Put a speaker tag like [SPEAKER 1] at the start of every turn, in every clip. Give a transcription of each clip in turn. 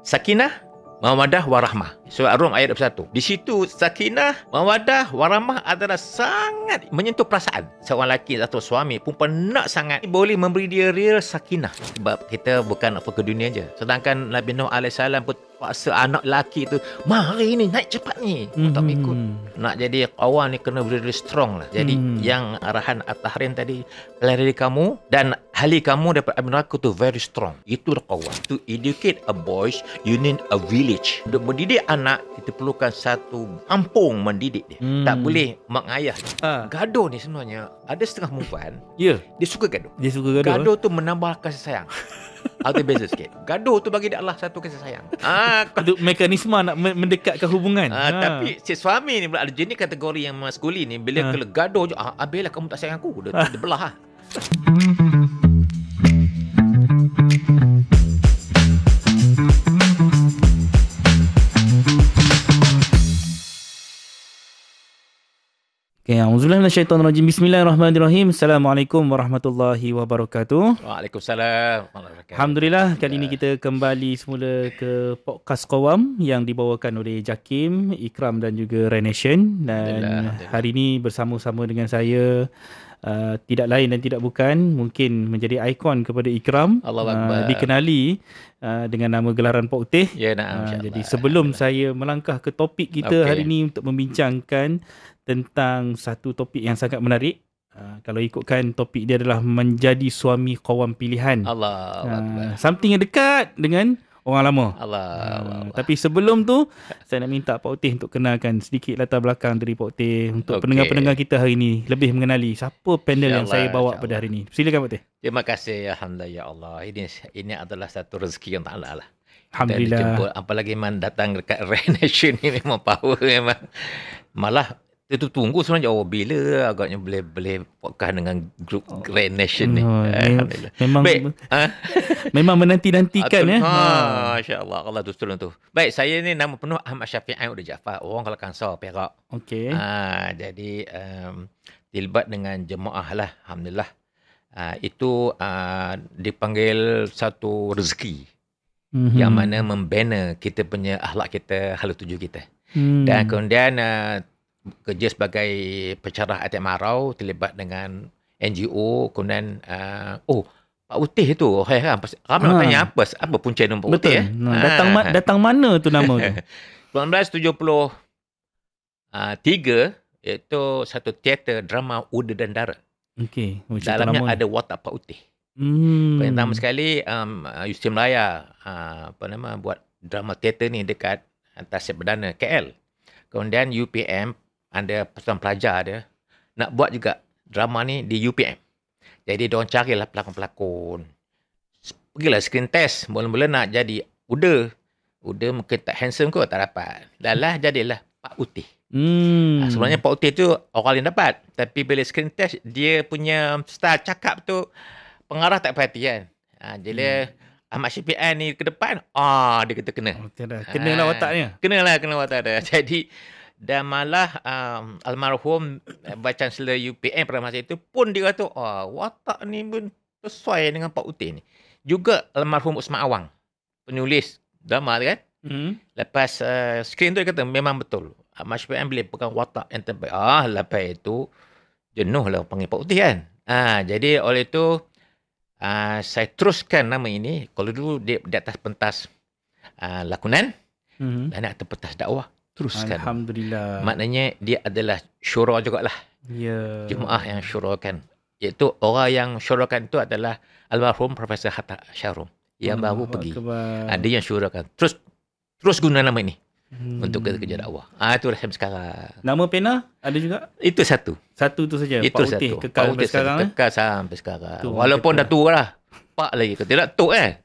[SPEAKER 1] sakinah, mawaddah, warahmah. Surah Ar-Rum ayat 21. Di situ sakinah, mawaddah, warahmah adalah sangat menyentuh perasaan seorang lelaki atau suami. Perempuan nak sangat boleh memberi dia real sakinah. Sebab kita bukan apa ke dunia je. Sedangkan Nabi Nuh AS pun paksa anak lelaki tu, mari ni naik cepat ni. Tak ikut. Nak jadi kawan ni kena very strong lah. Jadi yang arahan At-Tahrim tadi, pelari kamu dan ahli kamu dapat api neraka tu very strong. Itu dah kawan. To educate a boys, you need a village. Untuk mendidik anak, kita perlukan satu kampung mendidik dia. Tak boleh mak ayah. Gaduh ni sebenarnya ada setengah perempuan.
[SPEAKER 2] Ya.
[SPEAKER 1] Dia suka gaduh.
[SPEAKER 2] Dia suka gaduh.
[SPEAKER 1] Gaduh tu menambah kasih sayang. Atau beza sikit. Gaduh tu bagi dia Allah satu kasih sayang.
[SPEAKER 2] Untuk mekanisme nak mendekatkan hubungan.
[SPEAKER 1] Tapi si suami ni pula ada jenis kategori yang maskulin ni. Bila kalau gaduh je, habislah kamu tak sayang aku. Dia belah lah.
[SPEAKER 2] Okay, auzubillahi minasyaitonirrajim. Bismillahirrahmanirrahim. Assalamualaikum warahmatullahi wabarakatuh.
[SPEAKER 1] Waalaikumsalam.
[SPEAKER 2] Alhamdulillah, kali ini kita kembali semula ke podcast Qawam yang dibawakan oleh Jakim, Ikram dan juga Renation. Dan hari ini bersama-sama dengan saya, tidak lain dan tidak bukan, mungkin menjadi ikon kepada Ikram, dikenali dengan nama gelaran Pak Utih.
[SPEAKER 1] Ya, na'am.
[SPEAKER 2] Jadi sebelum saya melangkah ke topik kita hari ini untuk membincangkan tentang satu topik yang sangat menarik. Kalau ikutkan topik dia adalah menjadi suami kawan pilihan. Something yang dekat dengan orang lama. Tapi sebelum tu, saya nak minta Pak Utih untuk kenalkan sedikit latar belakang dari Pak Utih untuk pendengar-pendengar kita hari ini lebih mengenali siapa panel yang saya bawa pada hari ini. Silakan Pak Utih.
[SPEAKER 1] Terima kasih. Alhamdulillah, ya Allah. Ini adalah satu rezeki yang tak Allah lah.
[SPEAKER 2] Alhamdulillah.
[SPEAKER 1] Dijemput, apalagi datang dekat Renation ni memang power memang. Malah itu tunggu sebenarnya bila agaknya boleh podcast dengan grup Grand Nation ni. Alhamdulillah.
[SPEAKER 2] Memang menanti-nantikan ya.
[SPEAKER 1] Masya-Allah, Allah tu tolong tu. Baik, saya ni nama penuh Ahmad Syafiq Ud Jaafar, orang Kelang Kansar, Perak.
[SPEAKER 2] Okey.
[SPEAKER 1] Jadi dilibat dengan jemaah lah, alhamdulillah. Itu dipanggil satu rezeki. Yang mana membina kita punya akhlak kita, hala tuju kita. Dan kemudian kerja sebagai pencerah atik marau, terlibat dengan NGO, kemudian Pak Utih tu, ramai nak tanya apa punca nama Pak Utih.
[SPEAKER 2] Datang mana tu nama tu?
[SPEAKER 1] 1973, iaitu satu teater drama Uda dan Dara.
[SPEAKER 2] Okey.
[SPEAKER 1] Dalamnya ada watak Pak Utih. Pertama sekali Yusri Melaya buat drama teater ni dekat Tasik Perdana KL. Kemudian UPM ada persatuan pelajar dia nak buat juga drama ni di UPM. Jadi diorang carilah pelakon-pelakon. Pergilah screen test. Mula-mula nak jadi Uda mungkin tak handsome kot, tak dapat. Jadilah Pak Utih. Sebenarnya Pak Utih tu orang lain dapat. Tapi bila screen test, dia punya style cakap tu pengarah tak perhatian. Jadi Ahmad Syafiq ni ke depan, dia kata kena.
[SPEAKER 2] Kenalah wataknya.
[SPEAKER 1] Kena watak dia. Jadi dan malah almarhum Vice-Chancellor UPM pada masa itu pun dia kata, watak ni pun sesuai dengan Pak Utih ni. Juga almarhum Usman Awang, penulis drama kan. Lepas screen tu dia kata memang betul. Ahmad Syafiq boleh pegang watak yang terbaik. Lepas itu jenuh lah panggil Pak Utih kan. Jadi oleh itu saya teruskan nama ini. Kalau dulu dia di atas pentas lakonan, dan atas pentas dakwah, teruskan.
[SPEAKER 2] Alhamdulillah.
[SPEAKER 1] Maknanya dia adalah syura jugalah.
[SPEAKER 2] Ya.
[SPEAKER 1] Jemaah yang syurakan. Iaitu orang yang syurakan itu adalah almarhum Profesor Hatta Syarum yang baru pergi. Dia yang syurakan. Terus guna nama ini untuk kerja dakwah. Itu dah sampai sekarang.
[SPEAKER 2] Nama pena ada juga?
[SPEAKER 1] Itu satu.
[SPEAKER 2] Satu tu saja.
[SPEAKER 1] Itu
[SPEAKER 2] Pak Utih
[SPEAKER 1] satu.
[SPEAKER 2] kekal sampai sekarang.
[SPEAKER 1] Kekal sampai sekarang. Walaupun dah tua lah. Pak lagi kata tak tok kan.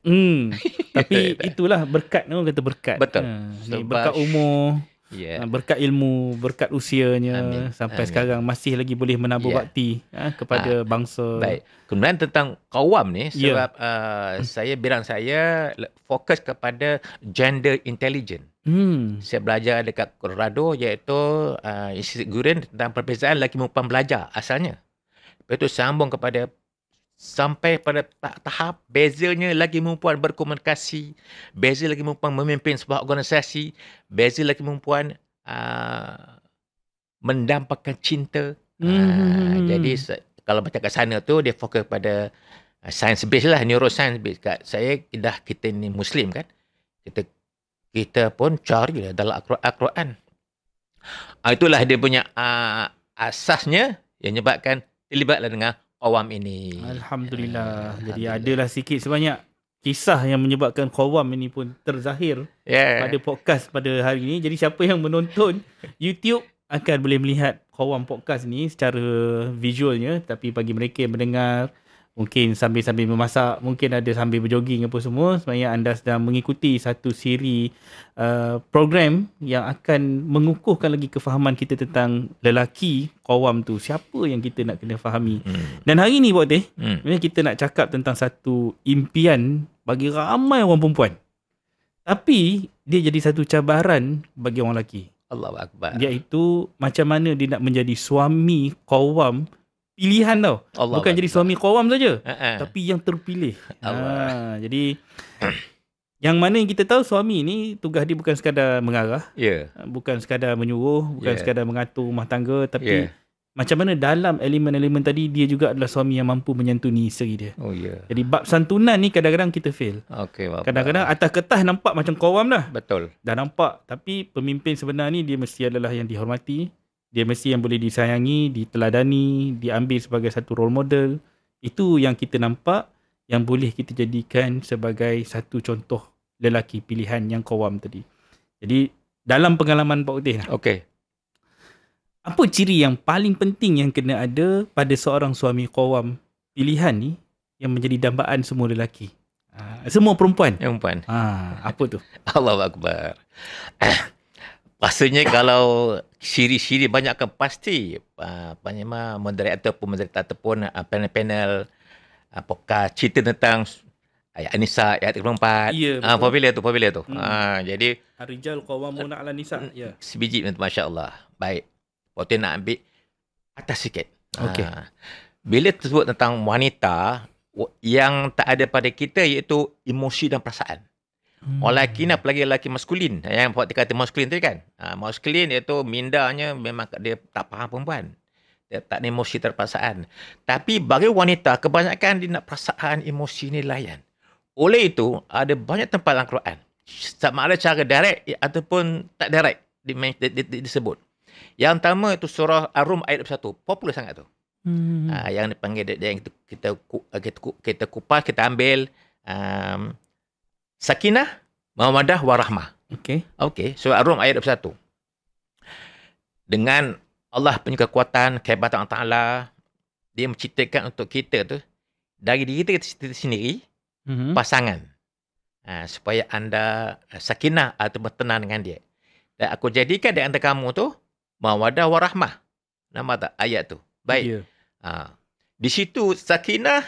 [SPEAKER 2] Tapi itulah berkat, orang kata berkat.
[SPEAKER 1] Betul.
[SPEAKER 2] Berkat umur, berkat ilmu, berkat usianya. Sampai sekarang masih lagi boleh menabur bakti kepada bangsa.
[SPEAKER 1] Baik. Kemudian tentang Qawam ni, sebab saya fokus kepada gender intelligence. Saya belajar dekat Colorado, iaitu Institut Gurin tentang perbezaan lelaki perempuan belajar asalnya. Lepas itu sambung kepada sampai pada tahap bezanya lagi perempuan berkomunikasi, beza lagi perempuan memimpin sebuah organisasi, beza lagi perempuan mendampakkan cinta. Jadi kalau baca kat sana tu dia fokus pada science base lah, neuroscience base. Kita ni Muslim kan, kita pun cari lah dalam Al-Quran. Itulah dia punya asasnya yang menyebabkan terlibatlah dengan Qawam ini.
[SPEAKER 2] Alhamdulillah. Jadi adalah sikit sebanyak kisah yang menyebabkan Qawam ini pun terzahir pada podcast pada hari ini. Jadi siapa yang menonton YouTube akan boleh melihat Qawam podcast ni secara visualnya, tapi bagi mereka yang mendengar mungkin sambil-sambil memasak, mungkin ada sambil berjoging apa semua, sebenarnya anda sedang mengikuti satu siri program yang akan mengukuhkan lagi kefahaman kita tentang lelaki Qawam tu, siapa yang kita nak kena fahami. Dan hari ni Pak Teh, sebenarnya kita nak cakap tentang satu impian bagi ramai orang perempuan, tapi dia jadi satu cabaran bagi orang lelaki.
[SPEAKER 1] Allahu Akbar.
[SPEAKER 2] Iaitu macam mana dia nak menjadi suami Qawam pilihan tau. Allah bukan Allah jadi suami Qawam saja, tapi yang terpilih. Jadi yang mana yang kita tahu suami ni tugas dia bukan sekadar mengarah, bukan sekadar menyuruh, bukan sekadar mengatur rumah tangga, tapi macam mana dalam elemen-elemen tadi dia juga adalah suami yang mampu menyantuni isteri dia. Jadi bab santunan ni kadang-kadang kita fail. Kadang-kadang atas kertas nampak macam Qawam dah.
[SPEAKER 1] Betul.
[SPEAKER 2] Dah nampak, tapi pemimpin sebenar ni dia mesti adalah yang dihormati. Dia mesti yang boleh disayangi, diteladani, diambil sebagai satu role model. Itu yang kita nampak, yang boleh kita jadikan sebagai satu contoh lelaki pilihan yang Qawam tadi. Jadi, dalam pengalaman Pak Utih, apa ciri yang paling penting yang kena ada pada seorang suami Qawam pilihan ni yang menjadi dambaan semua lelaki? Semua perempuan?
[SPEAKER 1] Yang perempuan.
[SPEAKER 2] Apa tu?
[SPEAKER 1] Allahu Akbar. Rasanya kalau ciri-ciri banyak kan pasti moderator ataupun panel-panel podcast cerita tentang ayat An-Nisa ayat 34. Popular tu. Jadi
[SPEAKER 2] Ar-rijal qawwamun 'alan nisa.
[SPEAKER 1] Sebiji masya-Allah. Baik. Waktu nak ambil atas sikit. Bila tersebut tentang wanita yang tak ada pada kita iaitu emosi dan perasaan. Orang lelaki ni apalagi lelaki maskulin. Yang Pak kata maskulin tadi kan. Maskulin iaitu mindanya memang dia tak faham perempuan. Dia tak ada emosi terperasaan. Tapi bagi wanita, kebanyakan dia nak perasaan, emosi ni layan. Oleh itu, ada banyak tempat dalam Quran. Sama ada cara direct ataupun tak direct disebut. Yang pertama itu surah Ar-Rum ayat 21. Popular sangat tu. Yang dipanggil yang kita kupas, kita ambil Sakinah, Mawaddah, Warahmah. Surah Ar-Rum ayat 21. Dengan Allah punya kekuatan, kehebatan Allah Ta'ala, dia menciptakan untuk kita tu, dari diri kita sendiri, pasangan. Supaya anda sakinah atau bertenang dengan dia. Dan aku jadikan di antara kamu tu, Mawaddah, Warahmah. Nama tak ayat tu? Baik. Di situ sakinah,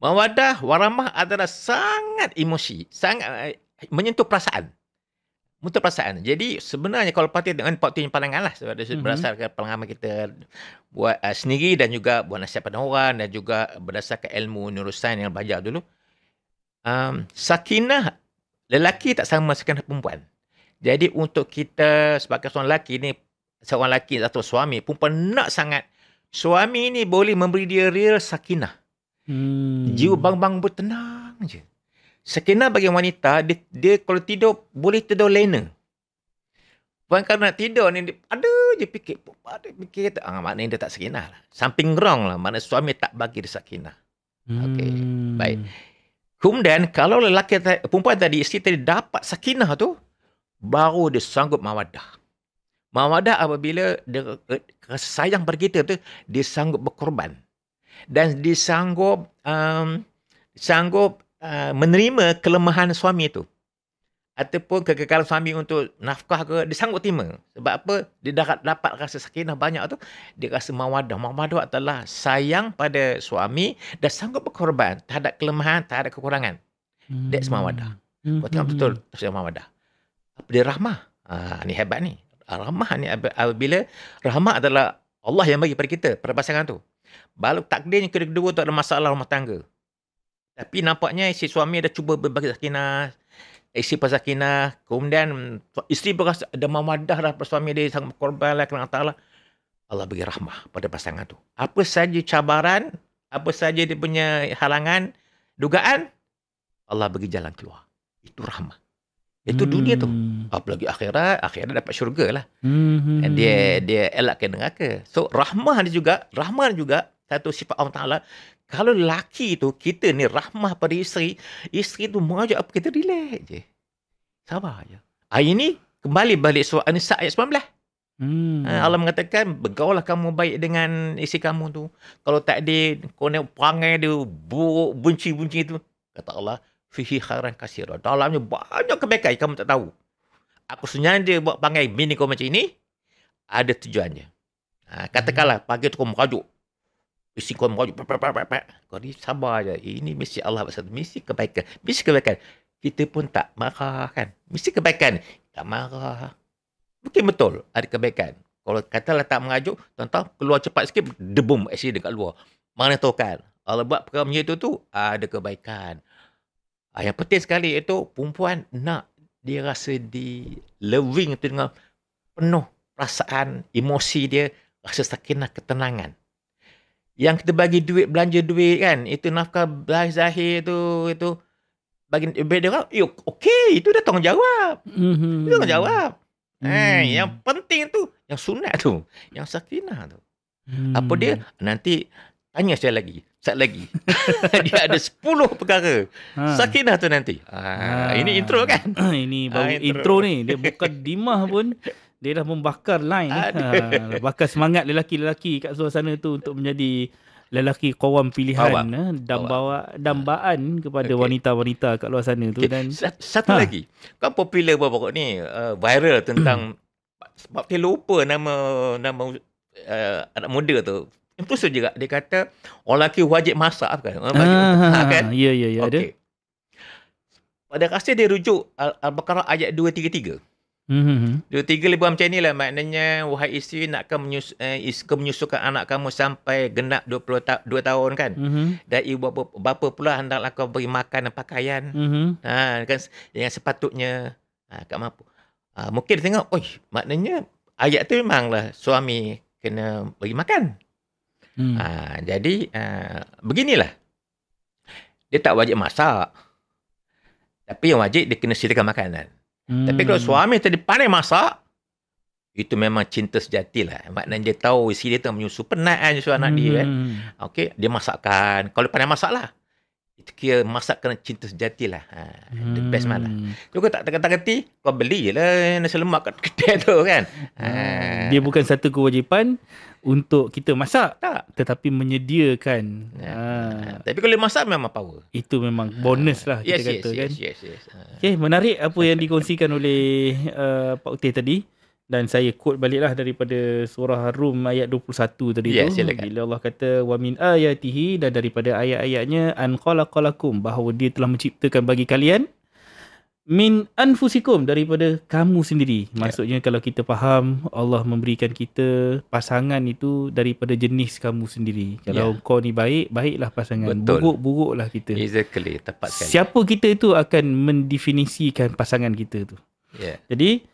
[SPEAKER 1] Mawaddah, Warahmah adalah sangat emosi, sangat menyentuh perasaan. Jadi sebenarnya kalau parti dengan parti yang pandangan lah, berdasarkan pengalaman kita buat sendiri dan juga buat nasihat pada orang dan juga berdasarkan ilmu neuroscience yang belajar dulu. Sakinah lelaki tak sama sakinah perempuan. Jadi untuk kita sebagai seorang lelaki ni, seorang lelaki atau suami, perempuan nak sangat suami ni boleh memberi dia real sakinah. Jiwa bang-bang bertenang je. Sakinah bagi wanita, dia kalau tidur, boleh tidur lena. Bukan kalau nak tidur ni, ada je fikir. Maknanya dia tak sakinah lah. Something wrong lah. Maknanya suami tak bagi dia sakinah. Baik. Kemudian, kalau perempuan tadi, isteri tadi dapat sakinah tu, baru dia sanggup mawaddah. Mawaddah apabila dia rasa sayang pada kita tu, dia sanggup berkorban. Dan dia sanggup menerima kelemahan suami itu. Ataupun kegagalan suami untuk nafkah ke, dia sanggup terima. Sebab apa? Dia dapat rasa sakinah banyak tu, dia rasa mawaddah. Mawaddah adalah sayang pada suami dan sanggup berkorban terhadap kelemahan, terhadap kekurangan. That's mawaddah. Kau tengok betul tafsir mawaddah. Dia rahmah. Ni hebat ni. Rahmah ni apabila rahmah adalah Allah yang bagi pada kita, pada pasangan tu. Baru takdirnya kedua-dua tu ada masalah rumah tangga. Tapi nampaknya si suami dah cuba berbagi sakinah, isi sakinah. Kemudian isteri berasa ada mawadah dah pada suami dia, sangat berkorban lah kerana Allah. Allah bagi rahmah pada pasangan tu. Apa saja cabaran, apa saja dia punya halangan, dugaan, Allah bagi jalan keluar. Itu rahmah. Itu dunia tu. Apalagi akhirat dapat syurga lah. Dia elakkan neraka. So rahmah juga satu sifat Allah Ta'ala. Kalau lelaki tu, kita ni rahmah pada isteri tu mengajak apa, kita relax je. Sabar je. Ini kembali balik surah An-Nisa ayat 19. Allah mengatakan, bergaulah kamu baik dengan isteri kamu tu. Kalau tak ada, kau nak perangai dia, buruk, bunci-bunci tu. Kata Allah, fihi khairan katsira. Dalamnya banyak kebaikan kamu tak tahu. Aku sengaja buat perangai bini kau macam ini, ada tujuannya. Katakanlah, pagi tu kau merajuk. Isteri kau merajuk. Kau ni sabar je. Ini mesti Allah buat satu. Mesti kebaikan. Kita pun tak marah kan. Mesti kebaikan. Tak marah. Mungkin betul ada kebaikan. Kalau katalah tak mengajuk, tuan-tuan keluar cepat sikit, debum accident dekat luar. Mana tahu kan. Allah buat perkara macam itu tu, ada kebaikan. Yang penting sekali itu, perempuan nak dia rasa di loving tu dengan penuh perasaan, emosi dia, rasa sakinah, ketenangan. Yang kita bagi duit, belanja duit kan, itu nafkah zahir itu bagi dia orang, okey, itu dah tanggungjawab. Itu tanggungjawab. Yang penting tu, yang sunat tu, yang sakinah tu. Apa dia? Nanti tanya saya lagi. Dia ada 10 perkara. Sakinah tu nanti. Ini intro kan?
[SPEAKER 2] Ini baru intro ni. Dia bukan dimah pun. Dia dah membakar line. Bakar semangat lelaki-lelaki kat suasana tu untuk menjadi lelaki qawam pilihan. Dambaan kepada wanita-wanita kat luar sana tu. Dan
[SPEAKER 1] satu lagi. Kan popular baru ni. Viral tentang sebab dia lupa nama anak muda tu. Itu saja dia kata orang lelaki wajib masak kan.
[SPEAKER 2] Kan? Ya,
[SPEAKER 1] okay. Pada rasa dia rujuk Al-Baqarah ayat 233. 2-3 lebih macam ni lah. Maknanya wahai isteri nakkan menyusukan anak kamu sampai genap 22 tahun kan. Dan ibu bapa pula hendaklah kau beri makan dan pakaian. Kan yang sepatutnya kat mampu. Mungkin dia tengok, maknanya ayat tu memanglah suami kena beri makan. Jadi beginilah. Dia tak wajib masak. Tapi yang wajib dia kena sediakan makanan. Tapi kalau suami tadi pandai masak, itu memang cinta sejati lah. Maknanya dia tahu isteri dia tu menyusu, penat kan susu anak dia kan. Okey, dia masakkan. Kalau dia pandai masak lah, itu kira masak kena cinta sejati lah. The best mana. Juga tak terkata-kati, kau beli je lah nasi lemak kat kedai tu kan.
[SPEAKER 2] Dia bukan satu kewajipan untuk kita masak, tetapi menyediakan.
[SPEAKER 1] Tapi kalau masak memang power.
[SPEAKER 2] Itu memang bonus lah kita kata kan.
[SPEAKER 1] Yes.
[SPEAKER 2] Okay, menarik apa yang dikongsikan oleh Pak Utih tadi. Dan saya quote baliklah daripada surah Rum ayat 21 tadi tu.
[SPEAKER 1] Silakan.
[SPEAKER 2] Bila Allah kata wa min ayatihi, dan daripada ayat-ayatnya an khalaqalakum, bahawa dia telah menciptakan bagi kalian min anfusikum, daripada kamu sendiri. Maksudnya kalau kita faham Allah memberikan kita pasangan itu daripada jenis kamu sendiri. Kalau kau ni baik, baiklah pasangan. Buruk-buruklah kita.
[SPEAKER 1] Exactly, tepat sekali.
[SPEAKER 2] Siapa kita itu akan mendefinisikan pasangan kita tu. Jadi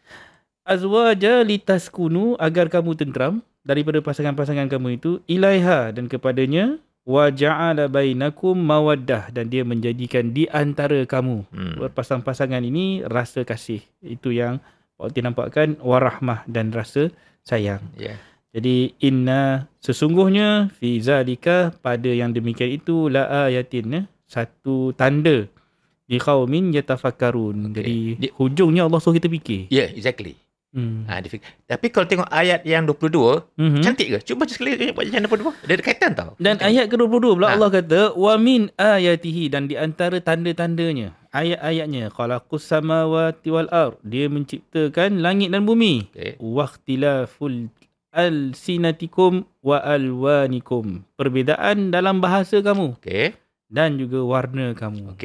[SPEAKER 2] azwaja litaskunu, agar kamu tenteram daripada pasangan-pasangan kamu itu, ilaiha, dan kepadanya, wa ja'ala bainakum mawaddah, dan dia menjadikan di antara kamu berpasang-pasangan ini rasa kasih. Itu yang waktu nampakkan warahmah, dan rasa sayang. Jadi inna, sesungguhnya, fi zalika, pada yang demikian itu, la ayatin, satu tanda, di qaumin yatafakkarun. Jadi hujungnya Allah suruh kita fikir.
[SPEAKER 1] Exactly. Tapi kalau tengok ayat yang 22, cantik ke? Cuba sekali buat yang 22. Dia ada kaitan tau.
[SPEAKER 2] Dan ayat ke-22 pula Allah kata, wa min ayatihi, dan di antara tanda-tandanya, ayat-ayatnya, khalaqus samawati wal ard, dia menciptakan langit dan bumi. Wa ikhtilaful alsinatikum wa alwanikum, perbezaan dalam bahasa kamu. Dan juga warna kamu.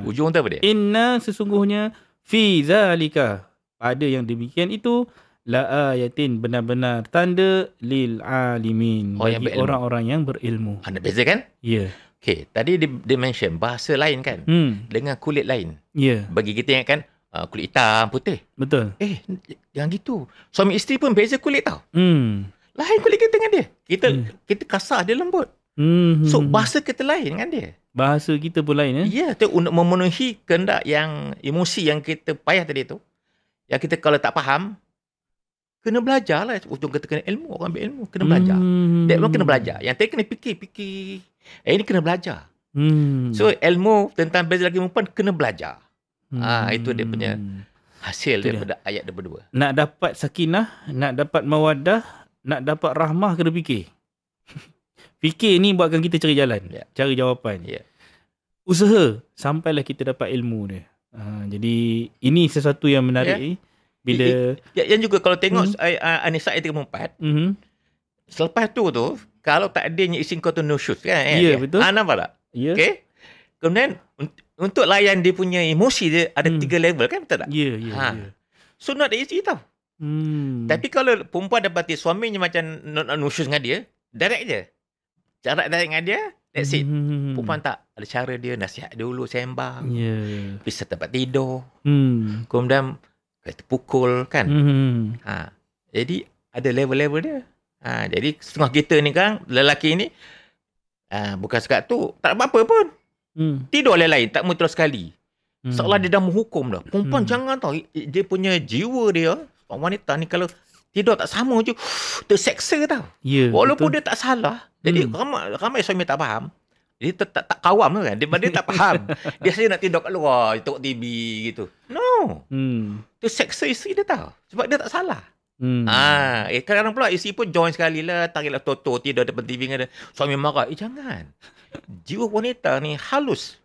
[SPEAKER 1] Ujung tu apa dia?
[SPEAKER 2] Inna, sesungguhnya, fi zalika, pada yang demikian itu, La ayatin, benar-benar tanda lil alimin, bagi orang-orang yang berilmu.
[SPEAKER 1] Ada beza kan?
[SPEAKER 2] Ya.
[SPEAKER 1] Okay, tadi dia mention bahasa lain kan? Dengan kulit lain.
[SPEAKER 2] Ya.
[SPEAKER 1] Bagi kita ingatkan kulit hitam, putih.
[SPEAKER 2] Betul.
[SPEAKER 1] Yang gitu. Suami isteri pun beza kulit tau. Lain kulit kita dengan dia. Kita kasar, dia lembut. So bahasa kita lain dengan dia.
[SPEAKER 2] Bahasa kita pun lain.
[SPEAKER 1] Ya, tu untuk memenuhi kehendak yang emosi yang kita payah tadi tu. Yang kita kalau tak faham, kena belajar lah. Ujung kita kena ilmu. Orang ambil ilmu. Kena belajar. Dia memang kena belajar. Yang tadi kena fikir. Ini kena belajar. So ilmu tentang beza lelaki perempuan kena belajar. Itu dia punya hasil itu daripada ayat dua.
[SPEAKER 2] Nak dapat sakinah, nak dapat mawaddah, nak dapat rahmah, kena fikir. Fikir ni buatkan kita cari jalan. Cari jawapan. Usaha sampailah kita dapat ilmu dia. Jadi ini sesuatu yang menarik. Bila
[SPEAKER 1] yang juga kalau tengok An-Nisa ayat 34, selepas tu kalau tak adanya isim kau tu nusyuz kan?
[SPEAKER 2] Ya, betul.
[SPEAKER 1] Nampak tak?
[SPEAKER 2] Ya.
[SPEAKER 1] Okay. Kemudian untuk layan dia punya emosi dia ada 3 level kan, betul tak?
[SPEAKER 2] Ya.
[SPEAKER 1] So not easy tau. Tapi kalau perempuan dapati suaminya macam nusyuz dengan dia, direct je. Cara direct dengan dia, that's it. Perempuan tak ada cara dia, nasihat dulu, sembang. Bisa tempat tidur. Kemudian kata pukul kan. Jadi ada level-level dia. Jadi setengah kita ni kan, lelaki ni bukan sekat tu tak apa-apa pun. Tidur lain-lain, tak mau terus sekali. Seolah dia dah menghukum dah. Perempuan jangan tahu dia punya jiwa dia, wanita ni kalau tidur tak sama je terseksa tau. Walaupun betul. Dia tak salah. Jadi ramai suami tak faham. Dia tak kawam tu kan. Dia tak faham. Dia saja nak tidur kat luar, tengok TV gitu. No. Terseksa isteri dia tau. Sebab dia tak salah. Kadang-kadang pula isteri pun join sekali lah, tariklah Toto tidur depan TV dengan dia. Suami marah, jangan. Jiwa wanita ni halus.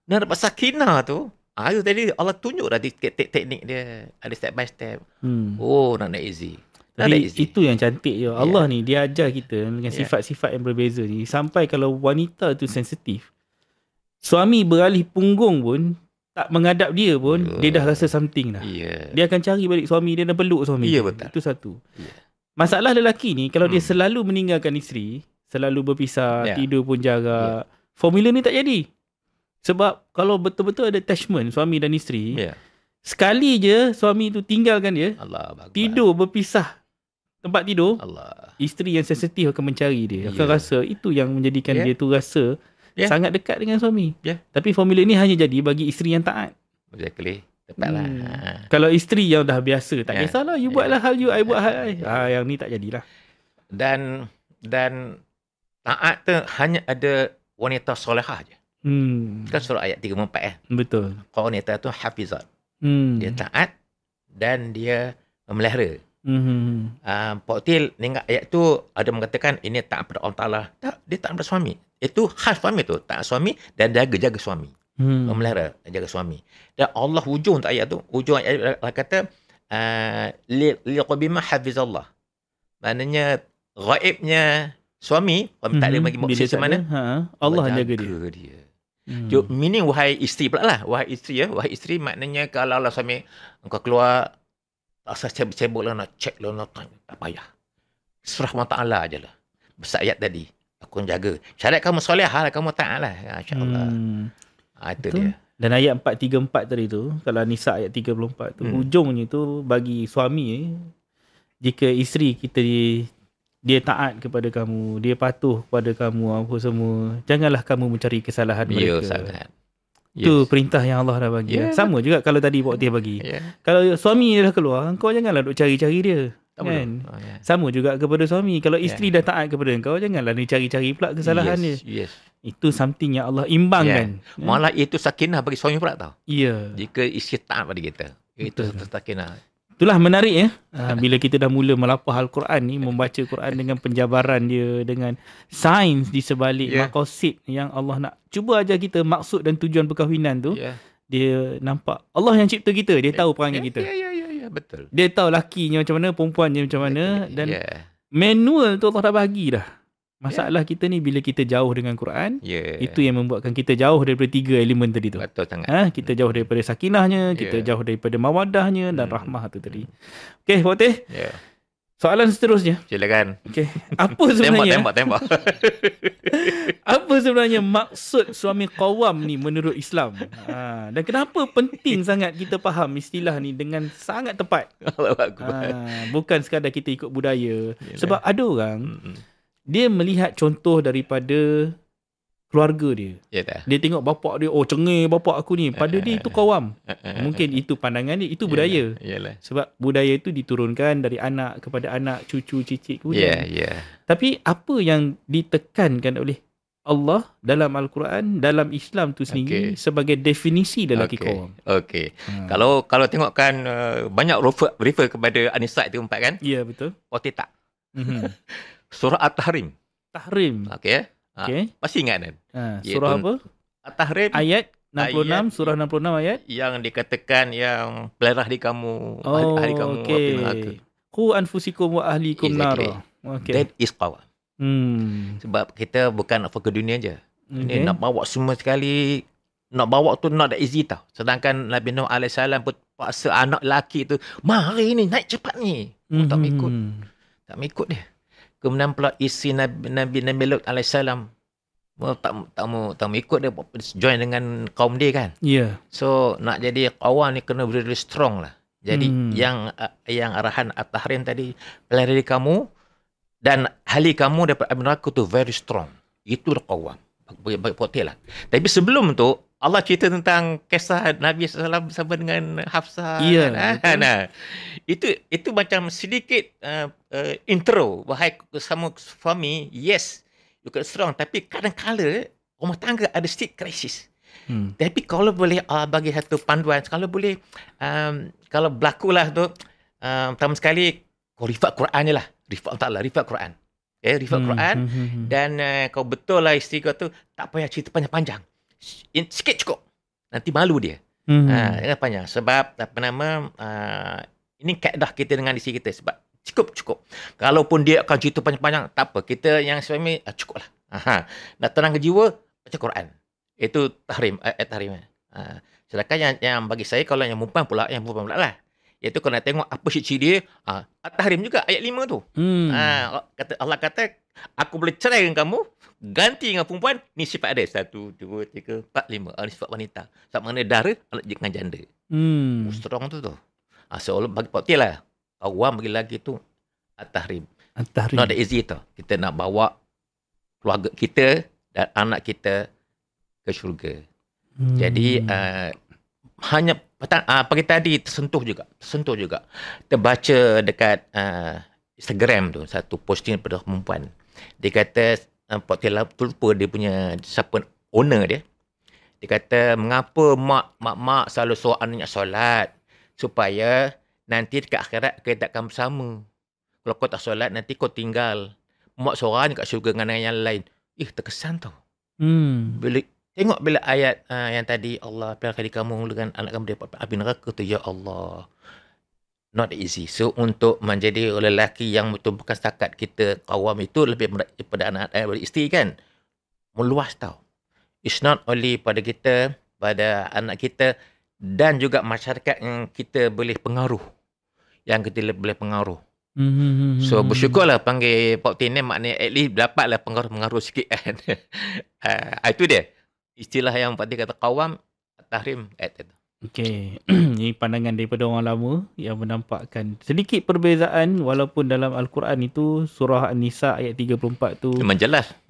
[SPEAKER 1] Nak dapat sakinah tu, itu tadi Allah tunjuk dah teknik dia. Ada step by step. Nak easy.
[SPEAKER 2] Tapi itu yang cantik je. Allah ni dia ajar kita dengan sifat-sifat yang berbeza ni. Sampai kalau wanita tu sensitif, suami beralih punggung pun, tak menghadap dia pun, dia dah rasa something dah. Dia akan cari balik suami dia dan peluk suami dia. Itu satu. Masalah lelaki ni, kalau dia selalu meninggalkan isteri, selalu berpisah, tidur pun jarak, formula ni tak jadi. Sebab kalau betul-betul ada attachment suami dan isteri, sekali je suami tu tinggalkan dia, tidur berpisah tempat tidur, isteri yang sensitif akan mencari dia. Akan rasa itu yang menjadikan dia tu rasa sangat dekat dengan suami. Tapi formula ni hanya jadi bagi isteri yang taat.
[SPEAKER 1] Exactly. Tepatlah.
[SPEAKER 2] Kalau isteri yang dah biasa, tak kisahlah, you buatlah hal you, I buat hal I. Yang ni tak jadilah.
[SPEAKER 1] Dan taat tu hanya ada wanita solehah je. Kan surah ayat 34
[SPEAKER 2] Betul.
[SPEAKER 1] Wanita tu hafizat. Dia taat dan dia memelihara. Pak Til ingat ayat tu ada mengatakan ini taat pada Allah Ta'ala. Tak, dia taat pada suami. Itu khas suami tu, taat suami dan jaga suami. Memelihara, jaga suami. Dan Allah hujung ayat tu, hujung ayat Allah kata liqabima hafizallah. Maknanya ghaibnya suami, tak ada bagi maksud macam mana?
[SPEAKER 2] Allah jaga dia.
[SPEAKER 1] Meaning wahai isteri pula lah. Wahai isteri maknanya kalau Allah suami engkau keluar asal cebok lah, nak check lah, nak tanya, tak payah. Surah Allah Ta'ala je lah. Besar ayat tadi. Aku jaga. Syarat kamu soleh lah, kamu taat lah. InsyaAllah. Itu dia.
[SPEAKER 2] Dan ayat 434 tadi tu, kalau Nisa ayat 34 tu, hujungnya tu bagi suami, jika isteri kita dia taat kepada kamu, dia patuh kepada kamu, apa semua, janganlah kamu mencari kesalahan mereka. Sangat. Itu perintah yang Allah dah bagi. Sama juga kalau tadi Pak Tih bagi. Kalau suami dah keluar, kau janganlah duk cari-cari dia. Kan? Sama juga kepada suami. Kalau isteri dah taat kepada kau, janganlah ni cari-cari pula kesalahan dia. Itu something yang Allah imbangkan.
[SPEAKER 1] Malah itu sakinah bagi suami pula tau. Jika isteri taat pada kita, itu sakinah.
[SPEAKER 2] Itulah menarik bila kita dah mula melapah Al-Quran ni, membaca Quran dengan penjabaran dia, dengan sains di sebalik maqasid yang Allah nak cuba ajar kita, maksud dan tujuan perkahwinan tu. Dia nampak Allah yang cipta kita, dia tahu perangai kita.
[SPEAKER 1] Betul.
[SPEAKER 2] Dia tahu lakinya macam mana, perempuannya macam mana, dan manual tu Allah dah bagi dah. Masalah kita ni bila kita jauh dengan Quran, itu yang membuatkan kita jauh daripada 3 elemen tadi tu.
[SPEAKER 1] Betul sangat.
[SPEAKER 2] Kita jauh daripada sakinahnya, kita jauh daripada mawadahnya dan rahmah tu tadi. Okey, Pak Teh. Soalan seterusnya.
[SPEAKER 1] Silakan.
[SPEAKER 2] Okey. Apa sebenarnya?
[SPEAKER 1] Tembak.
[SPEAKER 2] Apa sebenarnya maksud suami qawam ni menurut Islam? Dan kenapa penting sangat kita faham istilah ni dengan sangat tepat? Bukan sekadar kita ikut budaya. Sebab ada orang dia melihat contoh daripada keluarga dia. Dia tengok bapak dia, cengih bapak aku ni. Pada dia itu qawam. Mungkin itu pandangan dia, itu budaya. Sebab budaya itu diturunkan dari anak kepada anak, cucu, cicit kemudian. Tapi apa yang ditekankan oleh Allah dalam Al-Quran, dalam Islam tu sendiri sebagai definisi lelaki qawam?
[SPEAKER 1] Kalau tengokkan banyak refer kepada An-Nisa itu 4 kan?
[SPEAKER 2] Ya, betul.
[SPEAKER 1] Tak. Surah At-Tahrim. Pasti ingat kan?
[SPEAKER 2] Surah apa?
[SPEAKER 1] At-Tahrim.
[SPEAKER 2] Ayat 66, surah 66 ayat.
[SPEAKER 1] Yang dikatakan yang pelihara di kamu, ahli kamu, api neraka.
[SPEAKER 2] Qu anfusikum wa ahlikum nara.
[SPEAKER 1] That is qawam. Sebab kita bukan nak fokus dunia je. Ini nak bawa semua sekali. Nak bawa tu not that easy tau. Sedangkan Nabi Nuh AS pun paksa anak lelaki tu, mari ni, naik cepat ni. Tak ikut. Tak ikut dia. Kemudian pula isi Nabi Lut AS tak mau ikut dia, join dengan kaum dia kan. So nak jadi kawan ni kena really strong lah. Jadi yang arahan At-Tahrim tadi, pelihara diri kamu dan ahli kamu daripada api neraka tu very strong. Itu kawan. Baik potel lah. Tapi sebelum tu Allah cerita tentang kisah Nabi SAW bersama dengan Hafsah. Itu macam sedikit intro. Wahai sama suami, yes, you can strong. Tapi kadang-kadang rumah tangga ada sedikit krisis. Tapi kalau boleh bagi satu panduan, kalau boleh, kalau berlakulah tu, pertama sekali, kau rifat Quran je lah. Rifat Quran. Rifat Quran. Dan kau betul lah isteri kau tu, tak payah cerita panjang-panjang. Sikit cukup. Nanti malu dia. Jangan panjang. Sebab ini kaedah kita dengan isteri kita. Sebab cukup. Kalaupun dia akan cerita panjang-panjang, tak apa. Kita yang suami, cukup lah. Nak tenang ke jiwa, baca Quran. Itu tahrim, ayat tahrim. Sedangkan yang bagi saya, kalau yang perempuan pula lah. Iaitu kalau nak tengok apa ciri dia, At-Tahrim juga, ayat 5 tu. Allah kata, aku boleh cerai dengan kamu, ganti dengan perempuan, ni sifat ada. 1, 2, 3, 4, 5. Ni sifat wanita. Sebab mana dara, anak dengan janda. Strong tu. So, bagi Pak Til lah. Awam bagi lagi tu, At-Tahrim. Not that easy tu. Kita nak bawa keluarga kita dan anak kita ke syurga. Jadi, hanya pagi tadi tersentuh juga. Terbaca dekat Instagram tu, satu posting daripada perempuan. Dia kata, Pak Til lupa dia punya siapa owner dia. Dia kata, mengapa mak selalu suruh anaknya solat supaya nanti dekat akhirat kita akan bersama. Kalau kau tak solat, nanti kau tinggal. Mak seorang kat syurga dengan yang lain. Terkesan tau. Bila ayat yang tadi, Allah pelihara diri kamu dengan anak kamu daripada api neraka tu, ya Allah. Not easy. So, untuk menjadi lelaki yang betul bukan setakat kita kawam itu, lebih daripada anak daripada isteri kan. Meluas tau. It's not only pada kita, pada anak kita, dan juga masyarakat yang kita boleh pengaruh. So, bersyukurlah panggil Pak Til ni, maknanya at least dapatlah pengaruh sikit kan. Itu dia. Istilah yang Pak Til kata qawam, At-Tahrim, ayat itu.
[SPEAKER 2] Okey. Ini pandangan daripada orang lama yang menampakkan sedikit perbezaan, walaupun dalam Al-Quran itu surah An-Nisa ayat 34 tu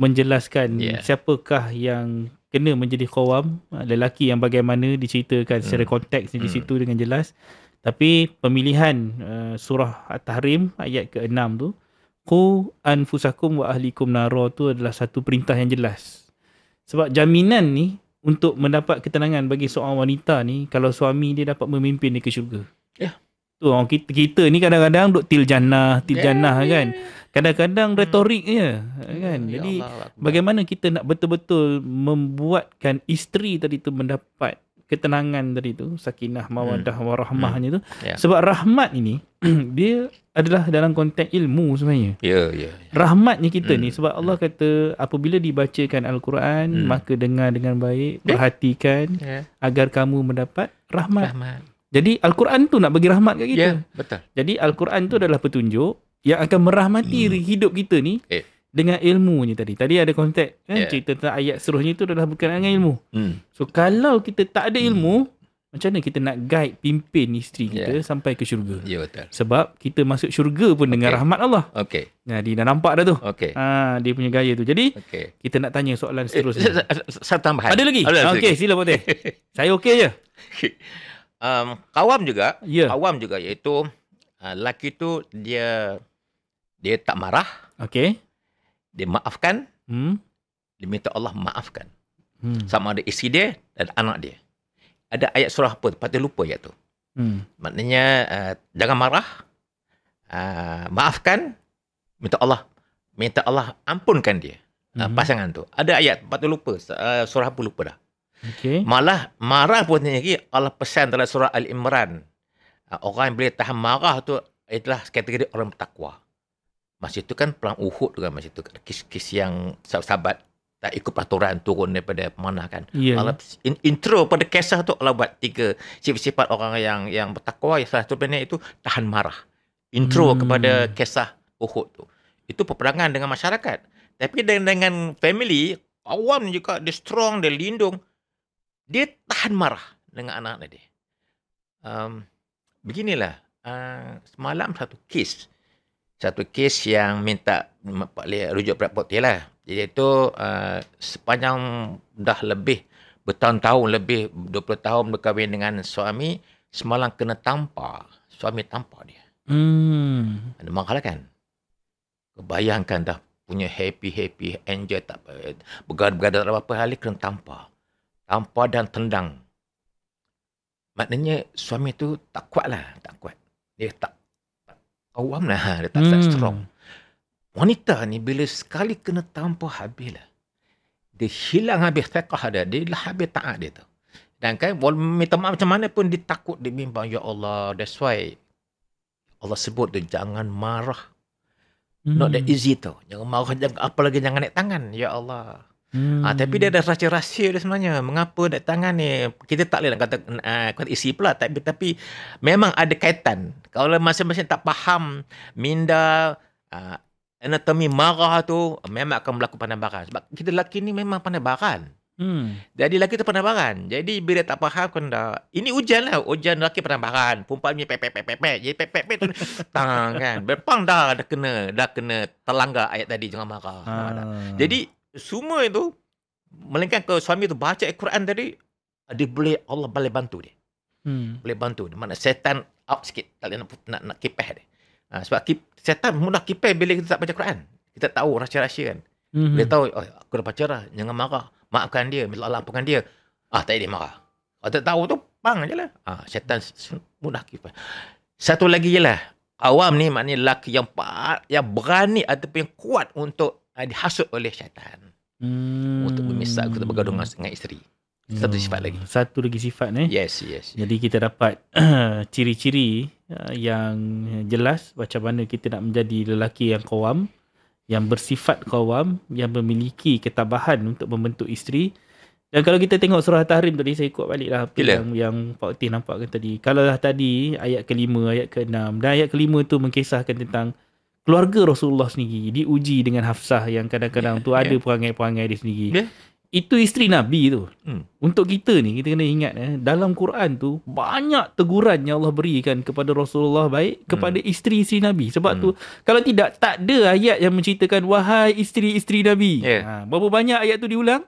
[SPEAKER 2] menjelaskan siapakah yang kena menjadi qawam, lelaki yang bagaimana diceritakan secara konteks di situ dengan jelas. Tapi pemilihan surah At-Tahrim ayat ke-6 tu, qu anfusakum wa ahlikum nara, tu adalah satu perintah yang jelas. Sebab jaminan ni untuk mendapat ketenangan bagi seorang wanita ni, kalau suami dia dapat memimpin dia ke syurga. Tu orang kita ni kadang-kadang duk til jannah kan. Kadang-kadang retorik je kan. Jadi bagaimana kita nak betul-betul membuatkan isteri tadi tu mendapat ketenangan tadi tu, sakinah, mawaddah, warahmahnya tu. Sebab rahmat ini dia adalah dalam konteks ilmu sebenarnya. Rahmatnya kita ni sebab Allah kata apabila dibacakan Al-Quran maka dengar dengan baik, perhatikan agar kamu mendapat rahmat. Jadi Al-Quran tu nak bagi rahmat kat kita.
[SPEAKER 1] Betul.
[SPEAKER 2] Jadi Al-Quran tu adalah petunjuk yang akan merahmati hidup kita ni dengan ilmunya tadi. Tadi ada konteks cerita tentang ayat seterusnya itu adalah berkenaan dengan ilmu. So kalau kita tak ada ilmu, macam mana kita nak guide, pimpin isteri kita sampai ke syurga?
[SPEAKER 1] Ya, betul.
[SPEAKER 2] Sebab kita masuk syurga pun dengan rahmat Allah. Nah, dia dah nampak dah tu. Dia punya gaya tu. Jadi, kita nak tanya soalan seterusnya.
[SPEAKER 1] Satu tambahan.
[SPEAKER 2] Ada lagi? Okey, sila Pak Teh. Saya okey je.
[SPEAKER 1] Kawam juga. Kawam juga iaitu lelaki tu dia tak marah. Dia maafkan. Dia minta Allah maafkan. Sama ada isteri dia dan anak dia. Ada ayat surah apa? Patut lupa ayat tu. Maknanya jangan marah, maafkan, minta Allah ampunkan dia. Pasangan tu. Ada ayat patut lupa. Surah apa lupa dah. Malah marah pun lagi Allah pesan dalam surah Al-Imran. Orang yang boleh tahan marah tu itulah kategori orang bertakwa. Masa itu kan perang Uhud tu kan, masa itu kes-kes yang sahabat tak ikut peraturan turun daripada pemanah kan. Allah intro pada kisah tu Allah buat 3 sifat-sifat orang yang bertakwa. Salah satu benda itu tahan marah. Intro kepada kisah Uhud tu. Itu peperangan dengan masyarakat. Tapi dengan family, awam juga dia strong, dia lindung. Dia tahan marah dengan anak-anak dia. Beginilah. Semalam satu kes yang minta rujuk Pak Teh lah. Jadi itu sepanjang dah lebih bertahun-tahun, lebih 20 tahun berkahwin dengan suami, semalam kena tampar. Suami tampar dia. Ada marah kan? Bayangkan dah punya happy, enjoy, tak bergaduh tak apa-apa, hari kena tampar. Tampar dan tendang. Maknanya suami tu tak kuat. Dia tak awam lah, dia tak strong. Wanita ni bila sekali kena tampar habislah. Dia hilang habis fiqah dia lah habis taat dia tu. Dan kan minta maaf macam mana pun dia takut, dia bimbang, ya Allah. That's why Allah sebut tu jangan marah. Not that easy tu. Jangan marah, apalagi jangan naik tangan, ya Allah. Tapi dia ada rahsia-rahsia dia sebenarnya. Mengapa naik tangan ni? Kita tak boleh nak kata isi pula. Tapi memang ada kaitan. Kalau masing-masing tak faham minda, anatomi marah tu, memang akan berlaku pandai-baran. Sebab kita lelaki ni memang pandai-baran. Jadi lelaki tu pandai-baran. Jadi bila tak faham kan dah. Ini ujian lah. Ujian lelaki pandai-baran. Perempuan ni pek. Jadi pek tu tang kan. Berpang dah kena terlanggar ayat tadi, jangan marah. Jadi semua itu melainkan kalau suami tu baca Al-Quran tadi, Allah boleh bantu dia. Boleh bantu dia. Mana setan out sikit. Tak boleh nak kipah dia. Sebab setan mudah kipah bila kita tak baca Quran. Kita tahu rahsia-rahsia kan. Dia tahu, aku dah baca dah, jangan marah. Maafkan dia, minta Allah ampunkan dia. Tak dia marah. Kalau tak tahu tu, bang je lah. Setan mudah kipah. Satu lagi je lah. Awam ni maknanya lelaki yang berani ataupun yang kuat untuk dihasut oleh syaitan. Untuk memisah, kita bergaduh dengan isteri. Satu sifat lagi. Satu lagi
[SPEAKER 2] sifat ni.
[SPEAKER 1] Yes.
[SPEAKER 2] Jadi kita dapat ciri-ciri yang jelas macam mana kita nak menjadi lelaki yang qawam, yang bersifat qawam, yang memiliki ketabahan untuk membentuk isteri. Dan kalau kita tengok surah Tahrim tadi, saya ikut baliklah apa yang Pak Uti nampakkan tadi. Kalau dah tadi ayat ke-5, ayat ke-6 dan ayat ke-5 tu mengkisahkan tentang keluarga Rasulullah sendiri diuji dengan Hafsah yang kadang-kadang tu ada perangai-perangai dia sendiri. Itu isteri Nabi tu. Untuk kita ni, kita kena ingat dalam Quran tu banyak teguran yang Allah berikan kepada Rasulullah baik kepada isteri-isteri Nabi. Sebab tu kalau tidak, tak ada ayat yang menceritakan wahai isteri-isteri Nabi. Berapa banyak ayat tu diulang?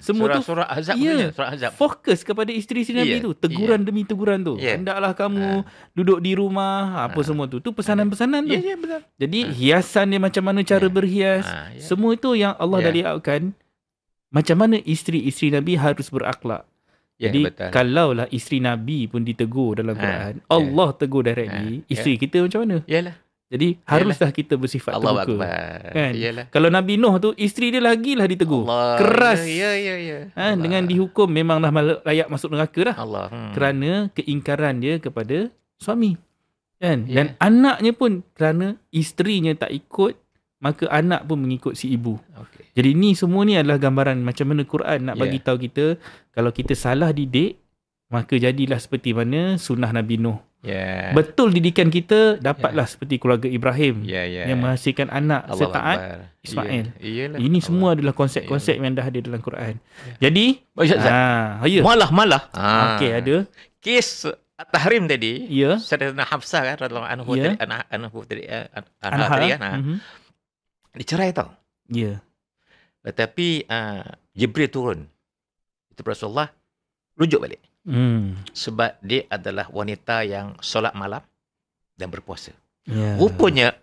[SPEAKER 2] Semua surah Ahzab surah Ahzab. Fokus kepada isteri-isteri Nabi tu. Teguran demi teguran tu. Hendaklah kamu duduk di rumah, apa semua tu. Tu pesanan-pesanan tu.
[SPEAKER 1] Betul.
[SPEAKER 2] Jadi hiasan dia macam mana cara berhias. Semua itu yang Allah dah lihatkan. Macam mana isteri-isteri Nabi harus berakhlak. Jadi kalaulah isteri Nabi pun ditegur dalam Quran, Allah tegur directly, isteri kita macam mana? Jadi haruslah kita bersifat terbuka. Kan? Kalau Nabi Nuh tu, isteri dia lagilah ditegur. Keras. Dengan dihukum memanglah layak masuk neraka dah. Kerana keingkaran dia kepada suami. Kan? Dan anaknya pun kerana isterinya tak ikut, maka anak pun mengikut si ibu.
[SPEAKER 1] Okay.
[SPEAKER 2] Jadi ni semua ni adalah gambaran macam mana Quran nak bagi tahu kita, kalau kita salah didik, maka jadilah seperti mana sunnah Nabi Nuh. Betul didikan kita, dapatlah seperti keluarga Ibrahim yang menghasilkan anak setaat Ismail. Ini semua adalah konsep-konsep yang dah ada dalam Quran. Jadi
[SPEAKER 1] malah
[SPEAKER 2] okey, ada
[SPEAKER 1] kes tahrim tadi, Sayyidatina Hafsah kan radhiyallahu anhu tadi kan, dicerai tau. Tetapi Jibril turun, itu Rasulullah rujuk balik. Sebab dia adalah wanita yang solat malam dan berpuasa. Rupanya